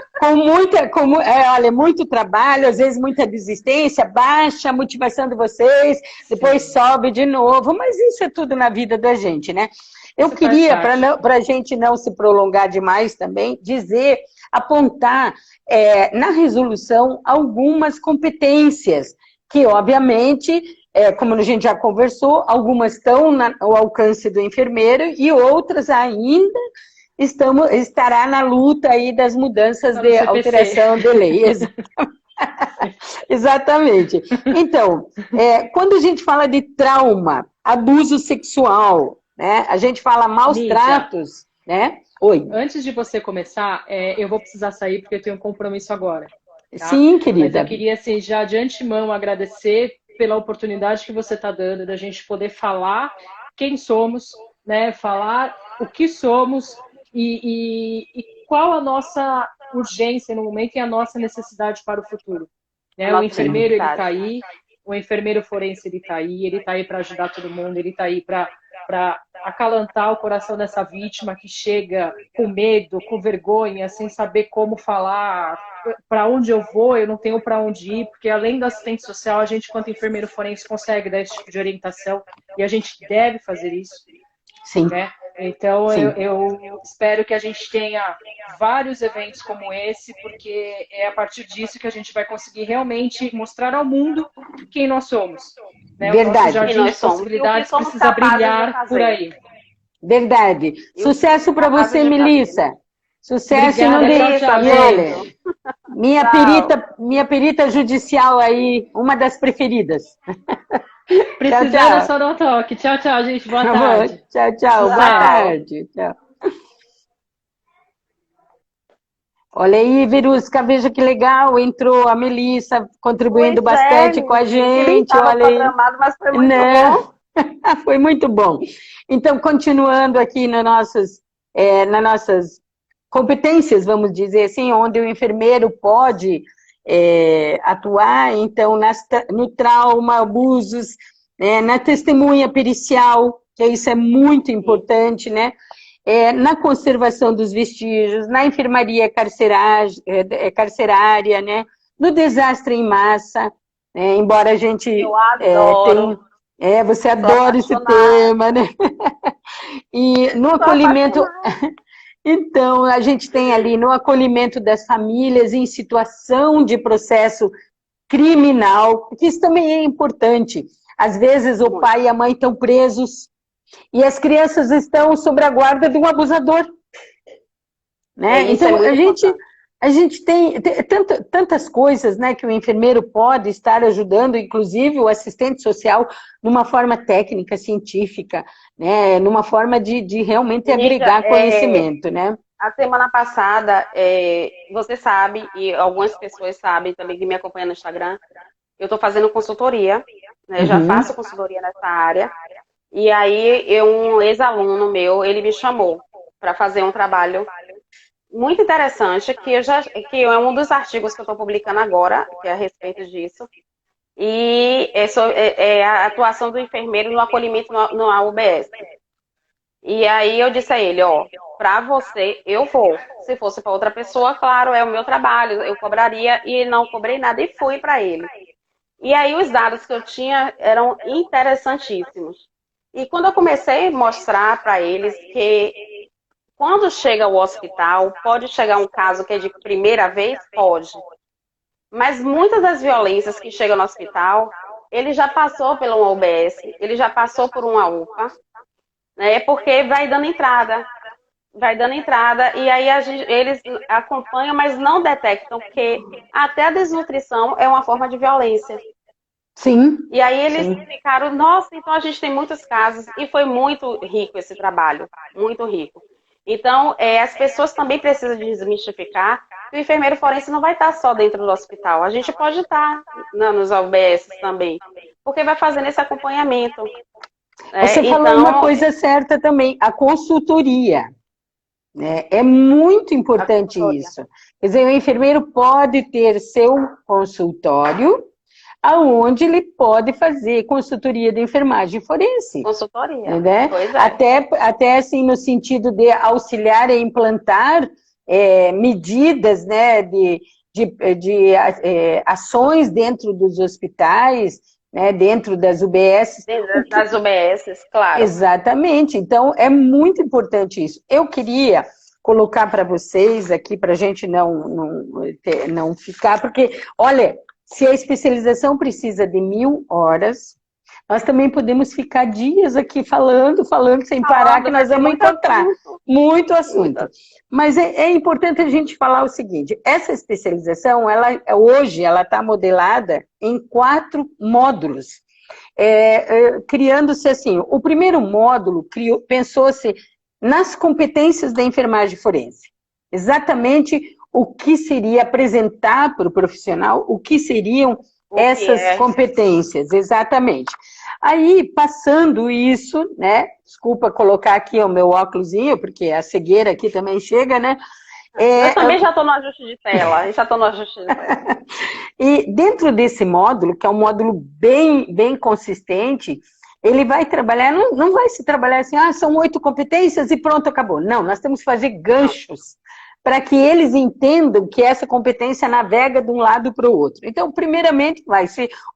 Olha, muito trabalho, às vezes muita desistência, baixa a motivação de vocês, depois sobe de novo, mas isso é tudo na vida da gente, né? Eu queria, para a gente não se prolongar demais também, apontar na resolução algumas competências que, obviamente, como a gente já conversou, algumas estão ao alcance do enfermeiro e outras ainda estará na luta aí das mudanças de alteração de lei. Exatamente. Então, quando a gente fala de trauma, abuso sexual, né, a gente fala maus tratos, né? Oi. Antes de você começar, eu vou precisar sair porque eu tenho um compromisso agora. Tá? Sim, querida. Mas eu queria, assim, já de antemão agradecer pela oportunidade que você está dando da gente poder falar quem somos, né? Falar o que somos e qual a nossa urgência no momento e a nossa necessidade para o futuro. Né? O enfermeiro, ele está aí, o enfermeiro forense, ele está aí para ajudar todo mundo, ele está aí para acalantar o coração dessa vítima que chega com medo, com vergonha, sem saber como falar, para onde eu vou, eu não tenho para onde ir, porque além do assistente social, a gente, quanto enfermeiro forense, consegue dar esse tipo de orientação e a gente deve fazer isso. Sim. Né? Então, eu espero que a gente tenha vários eventos como esse, porque é a partir disso que a gente vai conseguir realmente mostrar ao mundo quem nós somos. Né? Verdade. O nosso jardim de possibilidades precisa brilhar por aí. Verdade. Sucesso para você, Melissa. Sucesso. Obrigada, minha perita judicial aí, uma das preferidas. Precisar é só dar um toque. Tchau, tchau, gente. Boa tarde. Tchau. Boa tarde. Tchau. Olha aí, Verusca, veja que legal. Entrou a Melissa contribuindo bastante com a gente. Olha aí. Mas foi muito bom. Foi muito bom. Então, continuando aqui nas nossas competências, vamos dizer assim, onde o enfermeiro pode atuar, então, no trauma, abusos, na testemunha pericial, que isso é muito importante, né? Na conservação dos vestígios, na enfermaria carcerária, né? No desastre em massa, embora a gente Eu adoro. Você adora esse tema, né? E no acolhimento... Então, a gente tem ali no acolhimento das famílias em situação de processo criminal, porque isso também é importante. Às vezes o pai e a mãe estão presos e as crianças estão sob a guarda de um abusador. Né? Então, a gente tem tantas coisas, né, que o enfermeiro pode estar ajudando, inclusive o assistente social, numa forma técnica, científica, né, numa forma de realmente agregar conhecimento, né? A semana passada, você sabe, e algumas pessoas sabem também que me acompanham no Instagram, eu estou fazendo consultoria, né, já faço consultoria nessa área, e aí um ex-aluno meu, ele me chamou para fazer um trabalho muito interessante, que é um dos artigos que eu estou publicando agora, que é a respeito disso, e é a atuação do enfermeiro no acolhimento na UBS. E aí eu disse a ele, ó, para você eu vou. Se fosse para outra pessoa, claro, é o meu trabalho, eu cobraria e não cobrei nada e fui para ele. E aí os dados que eu tinha eram interessantíssimos. E quando eu comecei a mostrar para eles que quando chega ao hospital, pode chegar um caso que é de primeira vez? Pode. Mas muitas das violências que chegam no hospital, ele já passou por uma UBS, ele já passou por uma UPA, né? Porque vai dando entrada, e aí eles acompanham, mas não detectam, porque até a desnutrição é uma forma de violência. Sim. E aí eles ficaram, nossa, então a gente tem muitos casos, e foi muito rico esse trabalho, muito rico. Então, as pessoas também precisam desmistificar que o enfermeiro forense não vai estar só dentro do hospital. A gente pode estar nos UBS também, porque vai fazendo esse acompanhamento. Você falou uma coisa certa também, a consultoria. Né? É muito importante isso. Quer dizer, o enfermeiro pode ter seu consultório, aonde ele pode fazer consultoria de enfermagem forense. Consultoria, né? Pois é. Até assim, no sentido de auxiliar e implantar medidas, né, de ações dentro dos hospitais, né, dentro das UBS. Dentro das UBS, claro. Exatamente. Então, é muito importante isso. Eu queria colocar para vocês aqui, para a gente não ficar, porque, olha, se a especialização precisa de 1000 horas, nós também podemos ficar dias aqui falando sem parar, que nós vamos encontrar muito assunto. Mas é importante a gente falar o seguinte, essa especialização, hoje, ela está modelada em 4 módulos, criando-se assim, o primeiro módulo pensou-se nas competências da enfermagem forense, exatamente o que seria apresentar para o profissional, o que seriam essas competências, exatamente. Aí, passando isso, né, desculpa colocar aqui o meu óculosinho, porque a cegueira aqui também chega, né? Eu também já estou no ajuste de tela, E dentro desse módulo, que é um módulo bem consistente, ele vai trabalhar, não vai se trabalhar assim, são 8 competências e pronto, acabou. Não, nós temos que fazer ganchos para que eles entendam que essa competência navega de um lado para o outro. Então, primeiramente,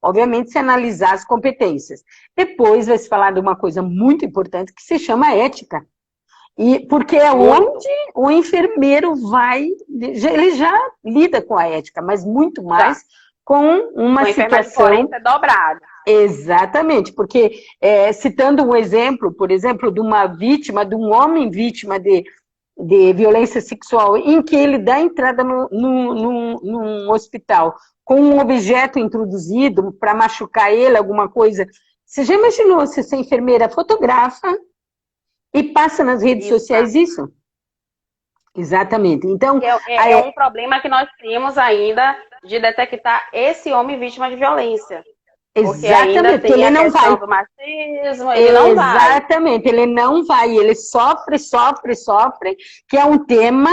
obviamente, se analisar as competências. Depois vai se falar de uma coisa muito importante que se chama ética. Porque é onde o enfermeiro ele já lida com a ética, mas muito mais com uma situação... é dobrada. Exatamente, porque citando um exemplo, por exemplo, de um homem vítima de violência sexual, em que ele dá entrada num hospital com um objeto introduzido para machucar ele, alguma coisa. Você já imaginou se essa enfermeira fotografa e passa nas redes sociais isso? Exatamente. Então, é um problema que nós temos ainda de detectar esse homem vítima de violência. Exatamente, ele não vai. Do machismo, ele não vai. Exatamente, ele não vai, ele sofre, que é um tema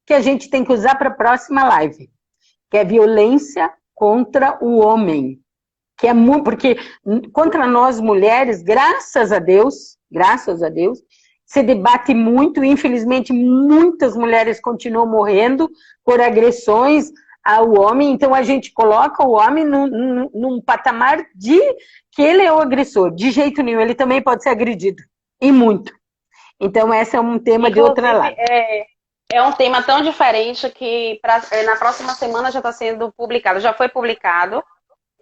que a gente tem que usar para a próxima live, que é violência contra o homem, que é muito, porque contra nós mulheres, graças a Deus, se debate muito, e infelizmente muitas mulheres continuam morrendo por agressões ao homem, então a gente coloca o homem num patamar de que ele é o agressor, de jeito nenhum, ele também pode ser agredido, e muito. Então esse é um tema de outra live. É um tema tão diferente que na próxima semana já está sendo publicado, já foi publicado,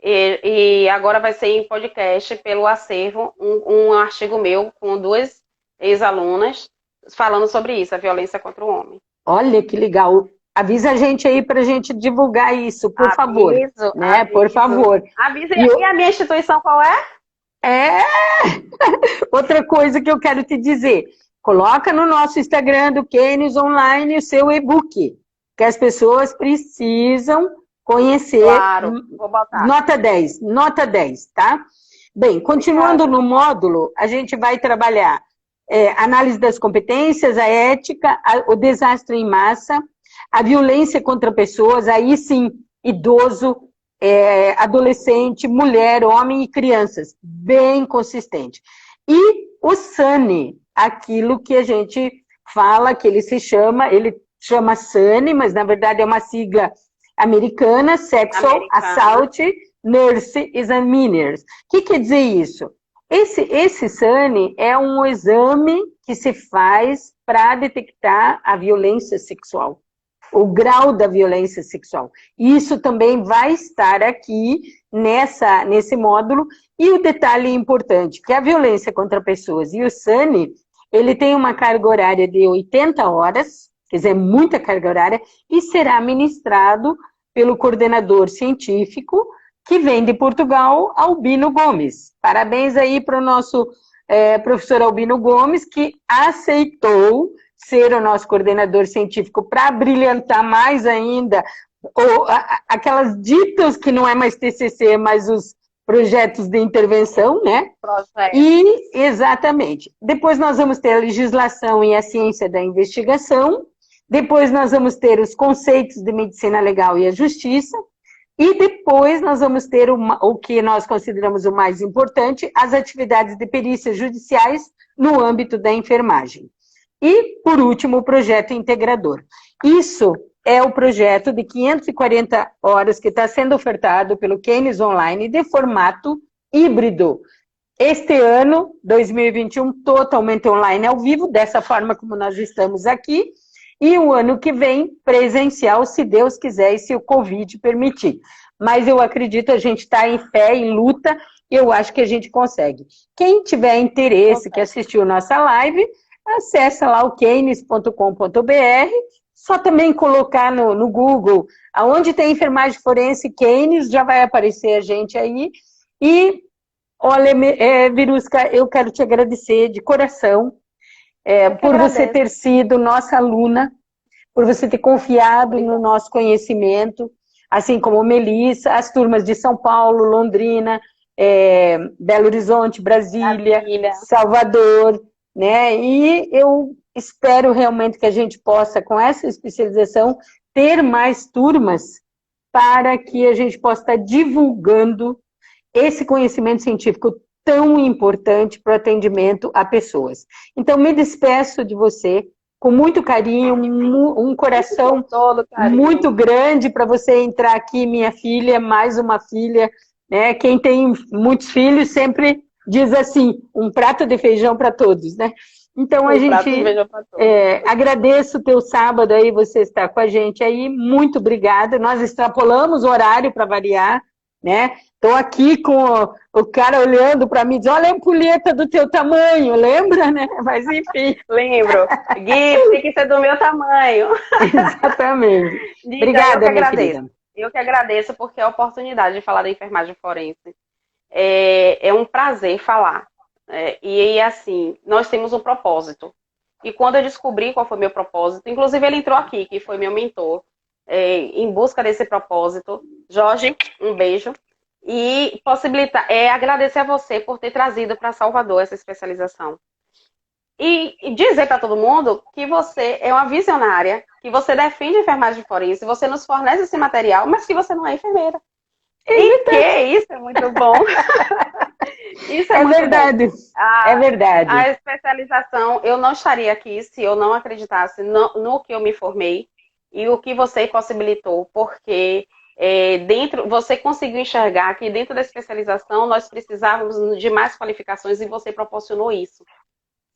e agora vai ser em podcast pelo Acervo, um artigo meu com 2 ex-alunas falando sobre isso, a violência contra o homem. Olha que legal. Avisa a gente aí pra gente divulgar isso, por favor. Né? Por favor. Avisa. E a minha instituição qual é? Outra coisa que eu quero te dizer. Coloca no nosso Instagram do Kenis Online o seu e-book, que as pessoas precisam conhecer. Claro, vou botar. Nota 10, tá? Bem, continuando no módulo, a gente vai trabalhar análise das competências, a ética, o desastre em massa, a violência contra pessoas, aí sim, idoso, adolescente, mulher, homem e crianças, bem consistente. E o SANI, aquilo que a gente fala, que ele chama SANI, mas na verdade é uma sigla americana, Sexual Assault Nurse Examiners. O que quer dizer isso? Esse SANI é um exame que se faz para detectar a violência sexual, o grau da violência sexual. Isso também vai estar aqui nesse módulo. E o detalhe importante, que a violência contra pessoas e o SANI, ele tem uma carga horária de 80 horas, quer dizer, muita carga horária, e será ministrado pelo coordenador científico, que vem de Portugal, Albino Gomes. Parabéns aí para o nosso professor Albino Gomes, que aceitou ser o nosso coordenador científico para brilhantar mais ainda aquelas ditas que não é mais TCC, mas os projetos de intervenção, né? E, exatamente. Depois nós vamos ter a legislação e a ciência da investigação. Depois nós vamos ter os conceitos de medicina legal e a justiça. E depois nós vamos ter o que nós consideramos o mais importante, as atividades de perícias judiciais no âmbito da enfermagem. E, por último, o projeto integrador. Isso é o projeto de 540 horas que está sendo ofertado pelo Keynes Online de formato híbrido. Este ano, 2021, totalmente online, ao vivo, dessa forma como nós estamos aqui, e o ano que vem, presencial, se Deus quiser e se o Covid permitir. Mas eu acredito, a gente está em fé, em luta, e eu acho que a gente consegue. Quem tiver interesse, que assistiu nossa live, acessa lá o keynes.com.br, só também colocar no Google, aonde tem enfermagem forense Keynes, já vai aparecer a gente aí. E, olha, Verusca, eu quero te agradecer de coração, por você ter sido nossa aluna, por você ter confiado no nosso conhecimento, assim como Melissa, as turmas de São Paulo, Londrina, Belo Horizonte, Brasília, Salvador, né? E eu espero realmente que a gente possa, com essa especialização, ter mais turmas para que a gente possa estar divulgando esse conhecimento científico tão importante para o atendimento a pessoas. Então, me despeço de você com muito carinho, um coração muito grande para você entrar aqui, minha filha, mais uma filha, né? Quem tem muitos filhos sempre diz assim, um prato de feijão para todos, né? Então, a gente agradeço o teu sábado aí, você estar com a gente aí, muito obrigada. Nós extrapolamos o horário para variar, né? Estou aqui com o cara olhando para mim, diz, olha a ampulheta do teu tamanho, lembra, né? Mas enfim. Lembro. Gui, tem que ser do meu tamanho. Exatamente. Obrigada, minha querida. Eu que agradeço, porque é a oportunidade de falar da enfermagem forense. É um prazer falar. E assim, nós temos um propósito. E quando eu descobri qual foi meu propósito, inclusive ele entrou aqui, que foi meu mentor, em busca desse propósito. Jorge, um beijo. E agradecer a você por ter trazido para Salvador essa especialização. E dizer para todo mundo que você é uma visionária, que você defende a enfermagem forense, você nos fornece esse material, mas que você não é enfermeira. Isso é muito bom. Isso é muito verdade. É verdade. A especialização, eu não estaria aqui se eu não acreditasse no que eu me formei e o que você possibilitou, porque você conseguiu enxergar que dentro da especialização nós precisávamos de mais qualificações e você proporcionou isso.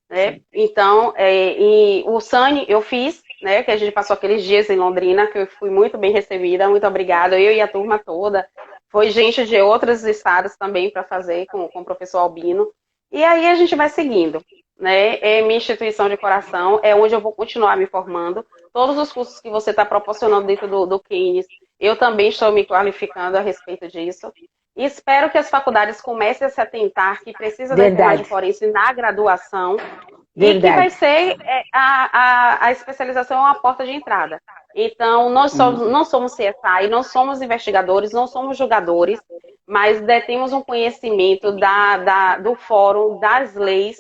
Né? Então, e o SANI eu fiz, né, que a gente passou aqueles dias em Londrina, que eu fui muito bem recebida, muito obrigada, eu e a turma toda. Foi gente de outros estados também para fazer com o professor Albino. E aí a gente vai seguindo. Né? É minha instituição de coração, é onde eu vou continuar me formando. Todos os cursos que você está proporcionando dentro do Keynes, eu também estou me qualificando a respeito disso. E espero que as faculdades comecem a se atentar que precisa da enfermagem forense na graduação. E que vai ser a especialização é uma porta de entrada. Então, nós não somos CSI, não somos investigadores, não somos julgadores, mas temos um conhecimento do fórum, das leis,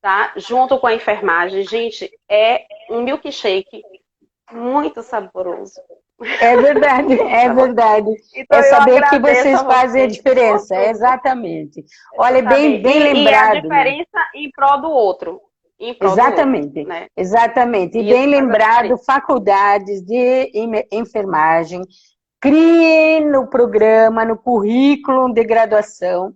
tá? Junto com a enfermagem. Gente, é um milkshake muito saboroso. É verdade, é verdade. Então, é saber que agradeço vocês a fazem a vocês diferença, por tudo. exatamente. Olha, Saber. bem E a lembrado, né? diferença em prol do outro. Em prol do outro, Exatamente, né? exatamente. E E isso bem faz a lembrado, diferença. faculdades de enfermagem, crie no programa, no currículo de graduação